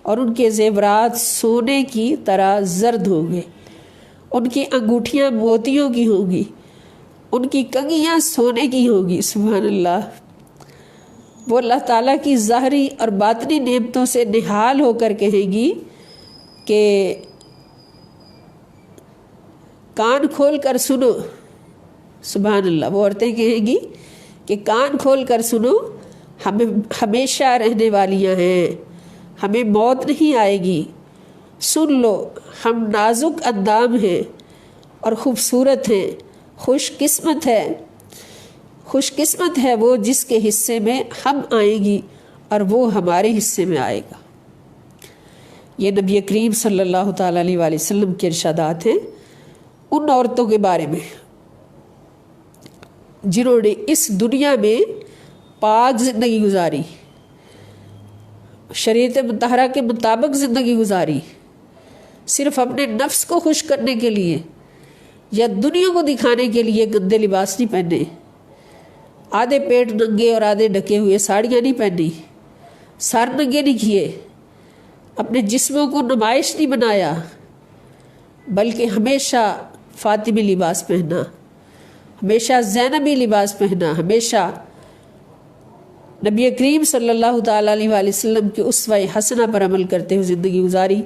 اور ان کے زیورات سونے کی طرح زرد ہوں گے، ان کی انگوٹھیاں موتیوں کی ہوں گی، ان کی کنگھیاں سونے کی ہوں گی۔ سبحان اللہ۔ وہ اللہ تعالیٰ کی ظاہری اور باطنی نعمتوں سے نہال ہو کر کہیں گی کہ کان کھول کر سنو۔ سبحان اللہ۔ وہ عورتیں کہیں گی کہ کان کھول کر سنو، ہمیں ہمیشہ رہنے والیاں ہیں، ہمیں موت نہیں آئے گی، سن لو، ہم نازک اندام ہیں اور خوبصورت ہیں، خوش قسمت ہے وہ جس کے حصے میں ہم آئیں گی اور وہ ہمارے حصے میں آئے گا۔ یہ نبی کریم صلی اللہ تعالیٰ علیہ وآلہ وسلم کے ارشادات ہیں ان عورتوں کے بارے میں جنہوں نے اس دنیا میں پاک زندگی گزاری، شریعت مطہرہ کے مطابق زندگی گزاری، صرف اپنے نفس کو خوش کرنے کے لیے یا دنیا کو دکھانے کے لیے گندے لباس نہیں پہنے، آدھے پیٹ ننگے اور آدھے ڈھکے ہوئے ساڑیاں نہیں پہنی، سر ننگے نہیں کیے، اپنے جسموں کو نمائش نہیں بنایا، بلکہ ہمیشہ فاطمی لباس پہنا، ہمیشہ زینبی لباس پہنا، ہمیشہ نبی کریم صلی اللہ تعالیٰ علیہ وآلہ وسلم کی اسوہ حسنہ پر عمل کرتے ہوئے زندگی گزاری،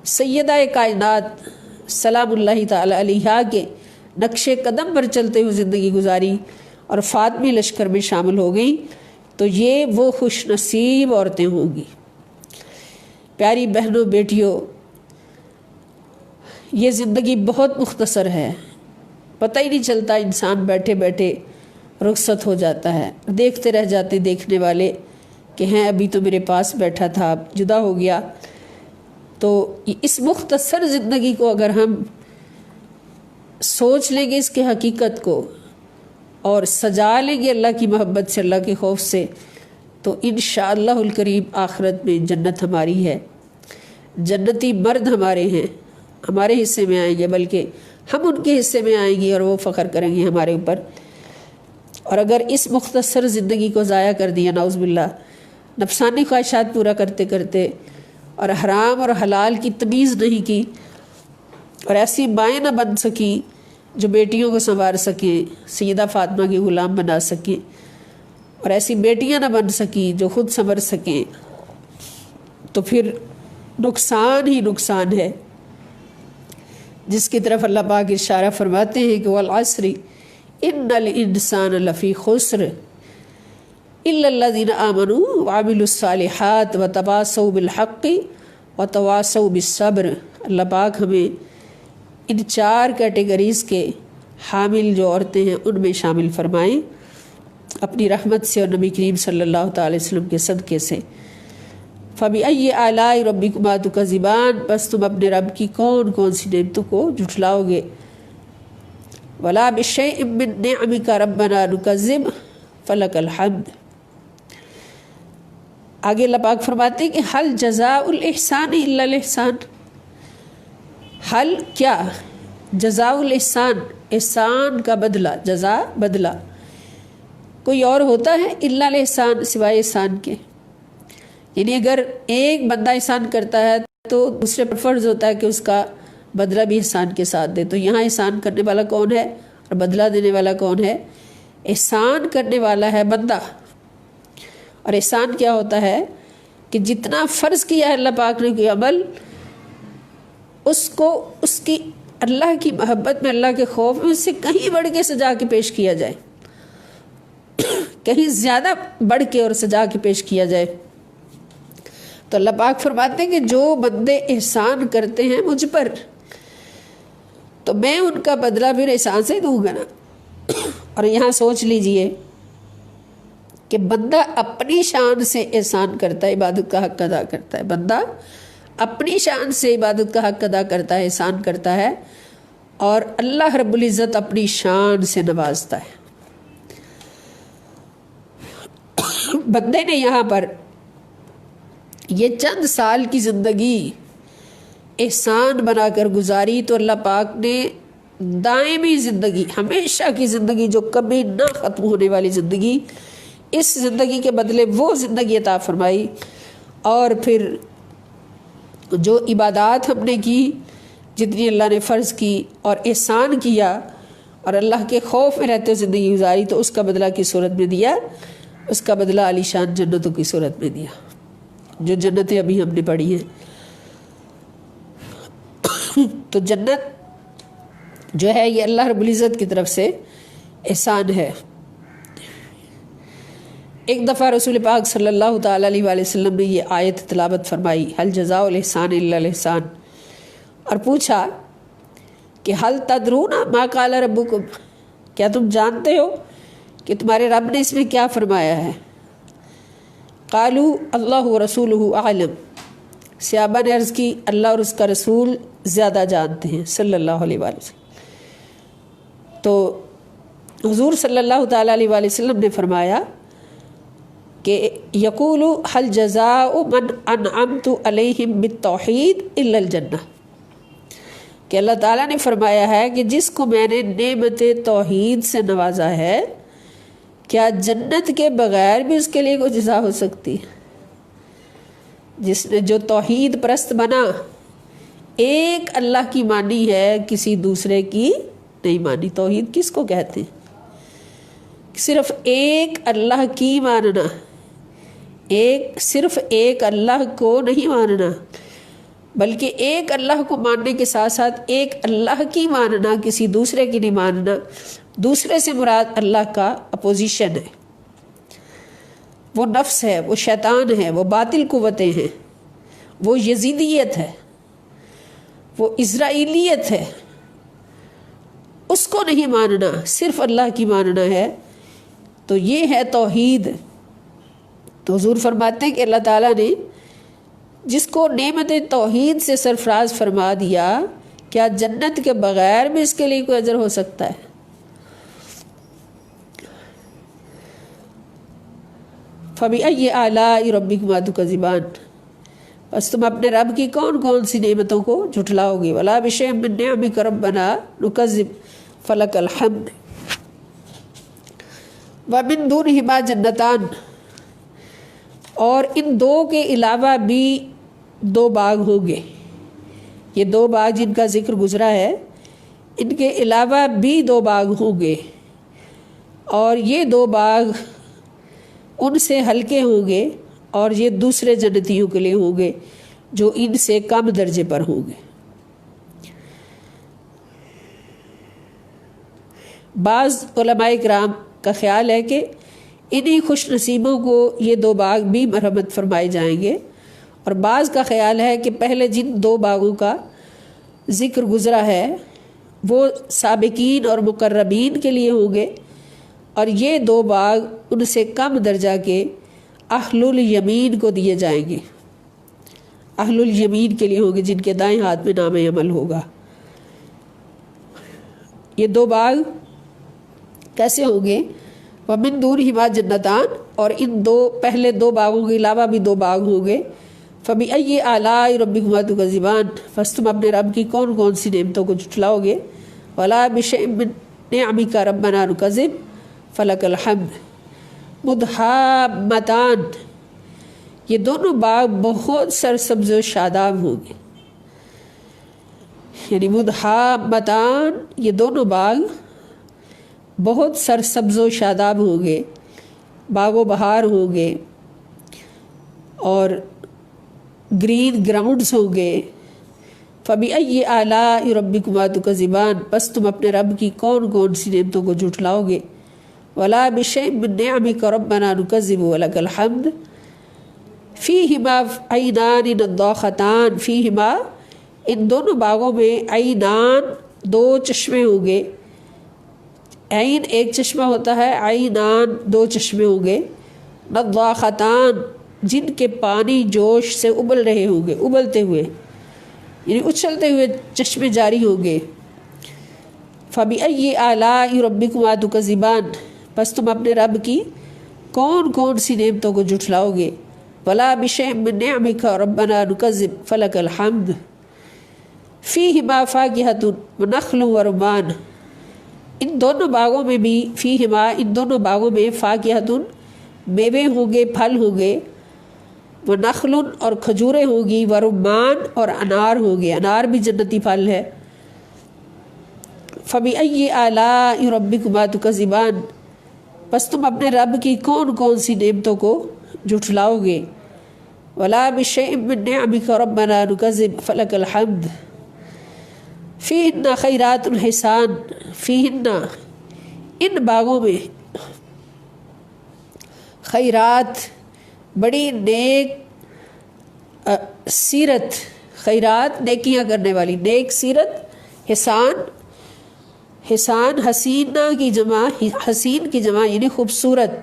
سیدہ کائنات سلام اللہ تعالیٰ علیہا کے نقش قدم پر چلتے ہوئے زندگی گزاری اور فاطمی لشکر میں شامل ہو گئی، تو یہ وہ خوش نصیب عورتیں ہوں گی۔ پیاری بہنوں، بیٹیوں، یہ زندگی بہت مختصر ہے، پتہ ہی نہیں چلتا، انسان بیٹھے بیٹھے رخصت ہو جاتا ہے، دیکھتے رہ جاتے دیکھنے والے کہ ہیں ابھی تو میرے پاس بیٹھا تھا، اب جدا ہو گیا۔ تو اس مختصر زندگی کو اگر ہم سوچ لیں گے اس کے حقیقت کو اور سجا لیں گے اللہ کی محبت سے، اللہ کے خوف سے، تو انشاءاللہ الکریم آخرت میں جنت ہماری ہے، جنتی مرد ہمارے ہیں، ہمارے حصے میں آئیں گے، بلکہ ہم ان کے حصے میں آئیں گے اور وہ فخر کریں گے ہمارے اوپر۔ اور اگر اس مختصر زندگی کو ضائع کر دیا نعوذ باللہ، نفسانی خواہشات پورا کرتے کرتے اور حرام اور حلال کی تمیز نہیں کی، اور ایسی مائیں نہ بن سکیں جو بیٹیوں کو سنوار سکیں، سیدہ فاطمہ کی غلام بنا سکیں، اور ایسی بیٹیاں نہ بن سکیں جو خود سنور سکیں، تو پھر نقصان ہی نقصان ہے، جس کی طرف اللہ پاک اشارہ فرماتے ہیں کہ والعصر ان الانسان لفی خسر الا الذین آمنوا وعملوا الصالحات وتواصوا بالحق وتواصوا بالصبر۔ اللہ پاک ہمیں ان 4 کیٹیگریز کے حامل جو عورتیں ہیں ان میں شامل فرمائیں اپنی رحمت سے اور نبی کریم صلی اللہ تعالی وسلم کے صدقے سے۔ فَبِأَيِّ آلَاءِ رَبِّكُمَا تُكَذِّبَانِ، بس تم اپنے رب کی کون کون سی نعمتوں کو جھٹلاؤ گے۔ وَلَا بِشَيْءٍ مِّن نِّعْمِكَ رَبَّنَا نُكَذِّبُ فَلَكَ الْحَمْدُ۔ آگے اللہ پاک فرماتے ہیں کہ حل جزاء الاحسان الا الاحسان، حل کیا جزاء الاحسان، احسان کا بدلہ، جزا بدلہ کوئی اور ہوتا ہے الا الاحسان، سوائے احسان کے؟ یعنی اگر ایک بندہ احسان کرتا ہے تو دوسرے پر فرض ہوتا ہے کہ اس کا بدلہ بھی احسان کے ساتھ دے۔ تو یہاں احسان کرنے والا کون ہے اور بدلہ دینے والا کون ہے؟ احسان کرنے والا ہے بندہ۔ اور احسان کیا ہوتا ہے کہ جتنا فرض کیا ہے اللہ پاک نے کوئی عمل، اس کو اس کی اللہ کی محبت میں، اللہ کے خوف میں اس سے کہیں بڑھ کے سجا کے پیش کیا جائے، کہیں زیادہ بڑھ کے اور سجا کے پیش کیا جائے۔ تو اللہ پاک فرماتے ہیں کہ جو بندے احسان کرتے ہیں مجھ پر تو میں ان کا بدلہ پھر احسان سے دوں گا نا۔ اور یہاں سوچ لیجئے کہ بندہ اپنی شان سے احسان کرتا ہے، عبادت کا حق ادا کرتا ہے، بندہ اپنی شان سے عبادت کا حق ادا کرتا ہے، احسان کرتا ہے، اور اللہ رب العزت اپنی شان سے نوازتا ہے۔ بندے نے یہاں پر یہ چند سال کی زندگی احسان بنا کر گزاری تو اللہ پاک نے دائمی زندگی، ہمیشہ کی زندگی، جو کبھی نہ ختم ہونے والی زندگی، اس زندگی کے بدلے وہ زندگی عطا فرمائی۔ اور پھر جو عبادات ہم نے کی، جتنی اللہ نے فرض کی اور احسان کیا اور اللہ کے خوف میں رہتے زندگی گزاری، تو اس کا بدلہ کس صورت میں دیا؟ اس کا بدلہ عالی شان جنتوں کی صورت میں دیا، جو جنتیں ابھی ہم نے پڑھی ہیں۔ تو جنت جو ہے یہ اللہ رب العزت کی طرف سے احسان ہے۔ ایک دفعہ رسول پاک صلی اللہ تعالیٰ علیہ وآلہ وسلم نے یہ آیت تلاوت فرمائی، حل جزاء الاحسان الا الاحسان، اور پوچھا کہ حل تدرون ما قال ربکم، کیا تم جانتے ہو کہ تمہارے رب نے اس میں کیا فرمایا ہے؟ قالوا اللہ ورسولہ اعلم، صحابہ نے عرض کی اللہ اور اس کا رسول زیادہ جانتے ہیں صلی اللہ علیہ وآلہ وسلم۔ تو حضور صلی اللہ تعالیٰ علیہ وآلہ وسلم نے فرمایا کہ یقول حل جزاء من انعمت علیہم بالتوحید الا الجنہ، کہ اللہ تعالیٰ نے فرمایا ہے کہ جس کو میں نے نعمت توحید سے نوازا ہے، کیا جنت کے بغیر بھی اس کے لیے کوئی جزا ہو سکتی ہے؟ جس نے جو توحید پرست بنا، ایک اللہ کی مانی ہے، کسی دوسرے کی نہیں مانی۔ توحید کس کو کہتے ہیں؟ صرف ایک اللہ کی ماننا، صرف ایک اللہ کو نہیں ماننا، بلکہ ایک اللہ کو ماننے کے ساتھ ساتھ ایک اللہ کی ماننا، کسی دوسرے کی نہیں ماننا۔ دوسرے سے مراد اللہ کا اپوزیشن ہے، وہ نفس ہے، وہ شیطان ہے، وہ باطل قوتیں ہیں، وہ یزیدیت ہے، وہ اسرائیلیت ہے، اس کو نہیں ماننا، صرف اللہ کی ماننا ہے۔ تو یہ ہے توحید۔ تو حضور فرماتے ہیں کہ اللہ تعالیٰ نے جس کو نعمت توحید سے سرفراز فرما دیا، کیا جنت کے بغیر بھی اس کے لیے کوئی اجر ہو سکتا ہے؟ فَبِأَيِّ آلَاءِ رَبِّكُمَا تُكَذِّبَانِ، بس تم اپنے رب کی کون کون سی نعمتوں کو جھٹلاؤ گے؟ وَلَا بِشَيْءٍ مِّن نِّعَمِكَ رَبَّنَا نُكَذِّبُ فَلَكَ الْحَمْدُ وَمِن دُونِهِمَا جَنَّتَانِ، اور ان دو کے علاوہ بھی دو باغ ہوں گے۔ یہ دو باغ جن کا ذکر گزرا ہے، ان کے علاوہ بھی دو باغ ہوں گے، اور یہ دو باغ ان سے ہلکے ہوں گے، اور یہ دوسرے جنتیوں کے لیے ہوں گے جو ان سے کم درجے پر ہوں گے۔ بعض علماء کرام کا خیال ہے کہ انہی خوش نصیبوں کو یہ دو باغ بھی مرحمت فرمائے جائیں گے، اور بعض کا خیال ہے کہ پہلے جن دو باغوں کا ذکر گزرا ہے وہ سابقین اور مقربین کے لیے ہوں گے، اور یہ دو باغ ان سے کم درجہ کے اہل الیمین کو دیے جائیں گے۔ اہل الیمین کے لیے ہوں گے جن کے دائیں ہاتھ میں نام عمل ہوگا۔ یہ دو باغ کیسے ہوں گے؟ وَمِن دُونِهِمَا جَنَّتَانِ، اور ان دو پہلے دو باغوں کے علاوہ بھی دو باغ ہوں گے۔ فَبِأَيِّ آلَاءِ رَبِّكُمَا تُكَذِّبَانِ، بس تم اپنے رب کی کون کون سی نعمتوں کو جھٹلاؤ گے؟ وَلَا بِشَيْءٍ مِّن نِّعَمِكَ رَبَّنَا نُكَذِّبُ فَلَكَ الْحَمْدُ مُدْحَامَّتَانِ، یہ دونوں باغ بہت سرسبز و شاداب ہوں گے۔ یعنی مدحامتان، یہ دونوں باغ بہت سرسبز و شاداب ہوں گے، باغ و بہار ہوں گے، اور گرین گراؤنڈز ہوں گے۔ فَبِأَيِّ آلَاءِ رَبِّكُمَا تُكَذِّبَانِ، بس تم اپنے رب کی کون کون سی نعمتوں کو جھٹلاؤ گے؟ وَلَا بِشَيْءٍ مِّن نِّعَمِكَ رَبَّنَا نُكَذِّبُ وَلَكَ الْحَمْدُ فِيهِمَا عَيْنَانِ نَضَّاخَتَانِ، فِيهِمَا، ان دونوں باغوں میں، عینان، دو چشمے ہوں گے۔ عین ایک چشمہ ہوتا ہے، عینان دو چشمے ہوں گے، نضاختان جن کے پانی جوش سے ابل رہے ہوں گے، ابلتے ہوئے یعنی اچھلتے ہوئے چشمے جاری ہوں گے۔ فَبِأَيِّ آلَاءِ رَبِّكُمَا تُكَذِّبَانِ، پس تم اپنے رب کی کون کون سی نعمتوں کو جھٹلاؤ گے۔ وَلَا بِشَيْءٍ مِّن نِّعْمِكَ رَبَّنَا نُكَذِّبُ فَلَكَ الْحَمْدُ فِيهِمَا فَاكِهَةٌ وَنَخْلٌ وَرُمَّانٌ، ان دونوں باغوں میں بھی، فیہما ان دونوں باغوں میں، فاکہۃ میوے ہوں گے، پھل ہوں گے، ونخل اور کھجوریں ہوں گی، ورمان اور انار ہوں گے، انار بھی جنتی پھل ہے۔ فَبِأَيِّ آلَاءِ رَبِّكُمَا تُكَذِّبَانِ، پس تم اپنے رب کی کون کون سی نعمتوں کو جھٹلاؤ گے۔ وَلَا بِشَيْءٍ مِّن نِّعْمِكَ رَبَّنَا نُكَذِّبُ فَلَكَ الْحَمْدُ فِيهِنَّ خَيْرَاتٌ حِسَانٌ، فِيهِنَّ ان باغوں میں، خیرات بڑی نیک سیرت، خیرات نیکیاں کرنے والی، نیک سیرت، حسان، حسان حسینہ کی جمع، حسین کی جمع یعنی خوبصورت،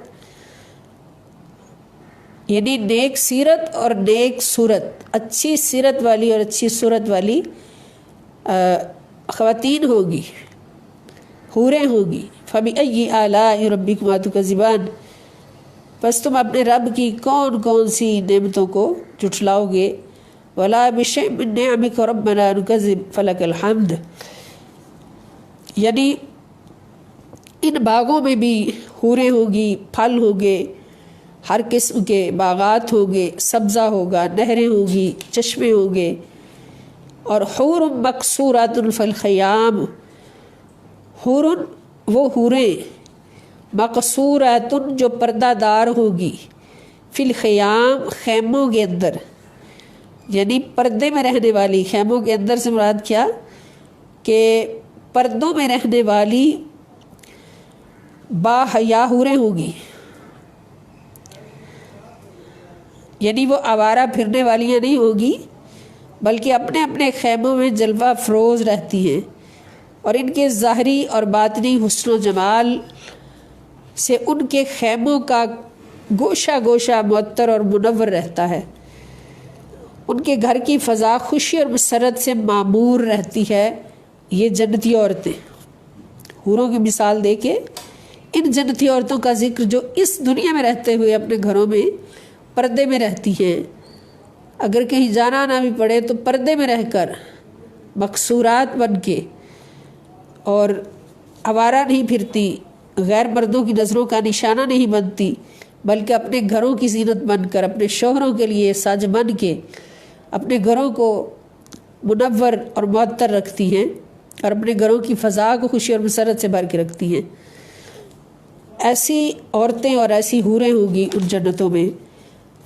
یعنی نیک سیرت اور نیک صورت، اچھی سیرت والی اور اچھی صورت والی خواتین ہوگی، حوریں ہوگی۔ فَبِأَيِّ آلَاءِ رَبِّكُمَا تُكَذِّبَانِ، پس تم اپنے رب کی کون کون سی نعمتوں کو جھٹلاؤ گے۔ وَلَا بِشَيْءٍ مِّن نِّعْمِكَ رَبَّنَا نُكَذِّبُ فَلَكَ الْحَمْدُ، یعنی ان باغوں میں بھی حوریں ہوگی، پھل ہوگے، ہر قسم کے باغات ہوگے، سبزہ ہوگا، نہریں ہوگی، چشمے ہوگے، اور حور مقصورات فی الخیام، حور وہ حوریں، مقصورات جو پردہ دار ہوگی، فی الخیام خیموں کے اندر، یعنی پردے میں رہنے والی، خیموں کے اندر سے مراد کیا کہ پردوں میں رہنے والی با حیا حوریں ہوگی، یعنی وہ آوارہ پھرنے والیاں نہیں ہوگی، بلکہ اپنے اپنے خیموں میں جلوہ افروز رہتی ہیں، اور ان کے ظاہری اور باطنی حسن و جمال سے ان کے خیموں کا گوشہ گوشہ معطر اور منور رہتا ہے، ان کے گھر کی فضا خوشی اور مسرت سے معمور رہتی ہے۔ یہ جنتی عورتیں، حوروں کی مثال دے کے ان جنتی عورتوں کا ذکر جو اس دنیا میں رہتے ہوئے اپنے گھروں میں پردے میں رہتی ہیں، اگر کہیں جانا نہ بھی پڑے تو پردے میں رہ کر مقصورات بن کے، اور آوارہ نہیں پھرتی، غیر مردوں کی نظروں کا نشانہ نہیں بنتی، بلکہ اپنے گھروں کی زینت بن کر، اپنے شوہروں کے لیے ساج بن کے اپنے گھروں کو منور اور معطر رکھتی ہیں، اور اپنے گھروں کی فضا کو خوشی اور مسرت سے بھر کے رکھتی ہیں۔ ایسی عورتیں اور ایسی حوریں ہوں گی ان جنتوں میں۔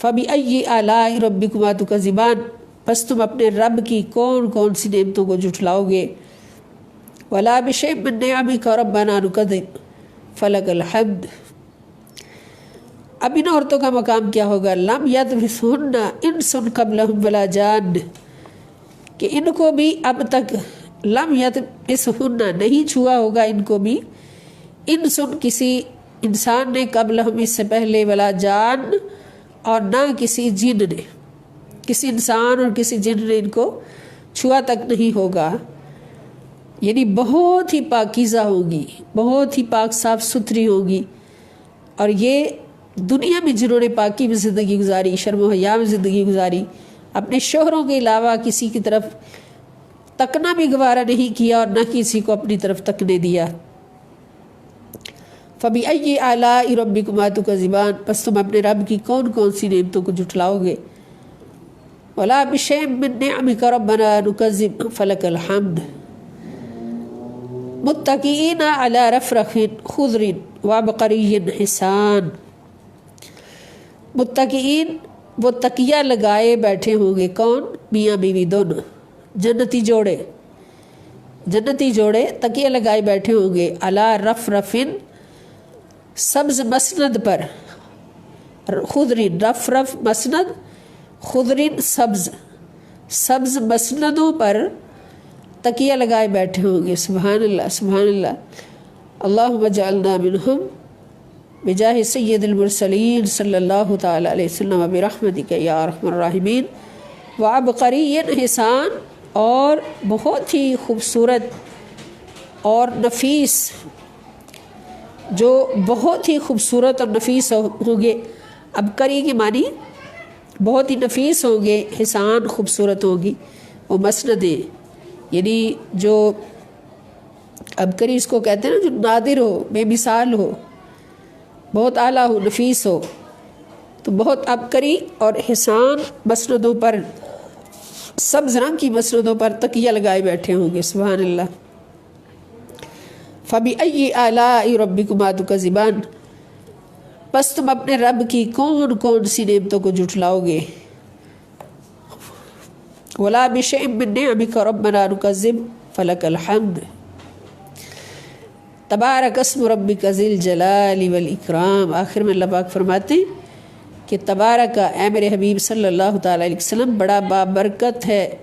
فَبِأَيِّ آلَاءِ رَبِّكُمَا تُكَذِّبَانِ، پس تم اپنے رب کی کون کون سی نعمتوں کو جھٹلاؤ گے۔ وَلَا بِشَيْءٍ مِّن نِّعْمِكَ رَبَّنَا نُكَذِّبُ فَلَكَ الْحَمْدُ، اب ان عورتوں کا مقام کیا ہوگا؟ لَمْ يَطْمِثْهُنَّ إِنسٌ قَبْلَهُمْ وَلَا جَانٌ، کہ ان کو بھی اب تک لم يطمثهن نہیں چھوا ہوگا ان کو بھی، انسن کسی انسان نے، قبل ہم اس سے پہلے، ولا جان اور نہ کسی جن نے، کسی انسان اور کسی جن نے ان کو چھوا تک نہیں ہوگا، یعنی بہت ہی پاکیزہ ہوگی، بہت ہی پاک صاف ستھری ہوگی، اور یہ دنیا میں جنہوں نے پاکی میں زندگی گزاری، شرم و حیا میں زندگی گزاری، اپنے شوہروں کے علاوہ کسی کی طرف تکنا بھی گوارا نہیں کیا اور نہ کسی کو اپنی طرف تکنے دیا۔ فَبِأَيِّ آلَاءِ رَبِّكُمَا تُكَذِّبَانِ، پس تم اپنے رب کی کون کون سی نعمتوں کو جھٹلاؤ گے۔ وَلَا بِشَيْءٍ مِّن نِّعْمِكَ رَبَّنَا نُكَذِّبُ فَلَكَ الْحَمْدُ مُتَّكِئِينَ عَلَى رَفْرَفٍ خُضْرٍ وَعَبْقَرِيٍّ حِسَانٍ، متقین وہ تکیہ لگائے بیٹھے ہوں گے، کون؟ میاں بیوی دونوں، جنتی جوڑے، جنتی جوڑے تکیہ لگائے بیٹھے ہوں گے، علی رفرفن سبز مسند پر، خضرن رفرف مسند، خضرن سبز، سبز مسندوں پر تکیہ لگائے بیٹھے ہوں گے۔ سبحان اللہ، سبحان اللہ، اللہم اجعلنا منہم بجاہ سید المرسلین صلی اللہ تعالی علیہ وسلم برحمتک یا ارحم الراحمین۔ وعبقری، یہ احسان اور بہت ہی خوبصورت اور نفیس، جو بہت ہی خوبصورت اور نفیس ہوں گے۔ عبقری کے معنی بہت ہی نفیس ہوں گے، احسان خوبصورت ہوگی، وہ مسندیں، یعنی جو عبقری اس کو کہتے ہیں نا، جو نادر ہو، بے مثال ہو، بہت اعلیٰ ہو، نفیس ہو، تو بہت عبقری اور احسان مسندوں پر، سبز رنگ کی مسندوں پر تکیہ لگائے بیٹھے ہوں گے۔ سبحان اللہ۔ فَبِأَيِّ آلَاءِ رَبِّكُمَا تُكَذِّبَانِ، بس تم اپنے رب کی کون کون سی نعمتوں کو جھٹلاؤ گے۔ وَلَا بِشَيْءٍ مِّن نِّعَمِكَ رَبَّنَا نُكَذِّبُ فَلَكَ الْحَمْدُ تبارک اسم ربک ذی الجلال والإکرام۔ آخر میں اللہ پاک فرماتے ہیں کہ تبارک، اے میرے حبیب صلی اللہ تعالی علیہ وسلم، بڑا بابرکت ہے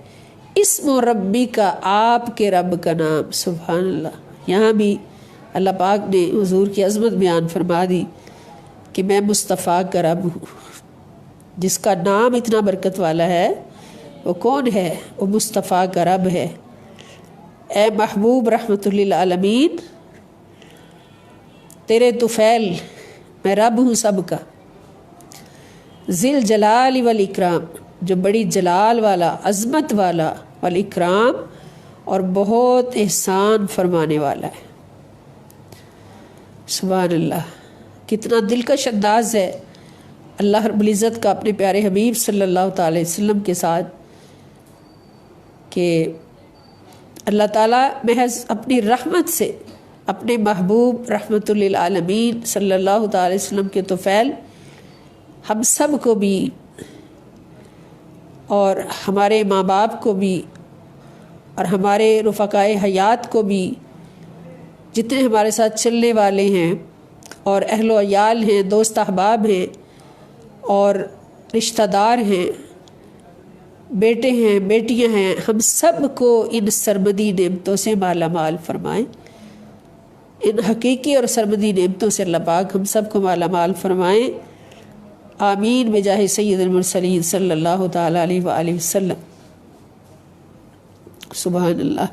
اسم ربی کا، آپ کے رب کا نام۔ سبحان اللہ۔ یہاں بھی اللہ پاک نے حضور کی عظمت بیان فرما دی کہ میں مصطفیٰ کا رب ہوں۔ جس کا نام اتنا برکت والا ہے وہ کون ہے؟ وہ مصطفیٰ کا رب ہے۔ اے محبوب رحمت للعالمین، تیرے طفیل، میں رب ہوں سب کا۔ ذی الجلال والاکرام، جو بڑی جلال والا، عظمت والا، والاکرام، اور بہت احسان فرمانے والا ہے۔ سبحان اللہ۔ کتنا دلکش انداز ہے اللہ رب العزت کا اپنے پیارے حبیب صلی اللہ تعالی وسلم کے ساتھ، کہ اللہ تعالیٰ محض اپنی رحمت سے اپنے محبوب رحمت للعالمین صلی اللہ تعالی وسلم کے طفیل ہم سب کو بھی اور ہمارے ماں باپ کو بھی اور ہمارے رفقائے حیات کو بھی، جتنے ہمارے ساتھ چلنے والے ہیں اور اہل و عیال ہیں، دوست احباب ہیں اور رشتہ دار ہیں، بیٹے ہیں، بیٹیاں ہیں، ہم سب کو ان سرمدی نعمتوں سے مالا مال فرمائیں۔ ان حقیقی اور سرمدی نعمتوں سے اللہ پاک ہم سب کو مالا مال فرمائیں۔ آمین بجاہ سید المرسلین صلی اللہ تعالی علیہ وآلہ وسلم۔ سبحان اللہ۔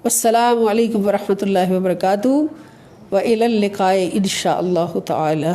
والسلام علیکم ورحمۃ اللہ وبرکاتہ، وإلی اللقاء ان شاء اللہ تعالی۔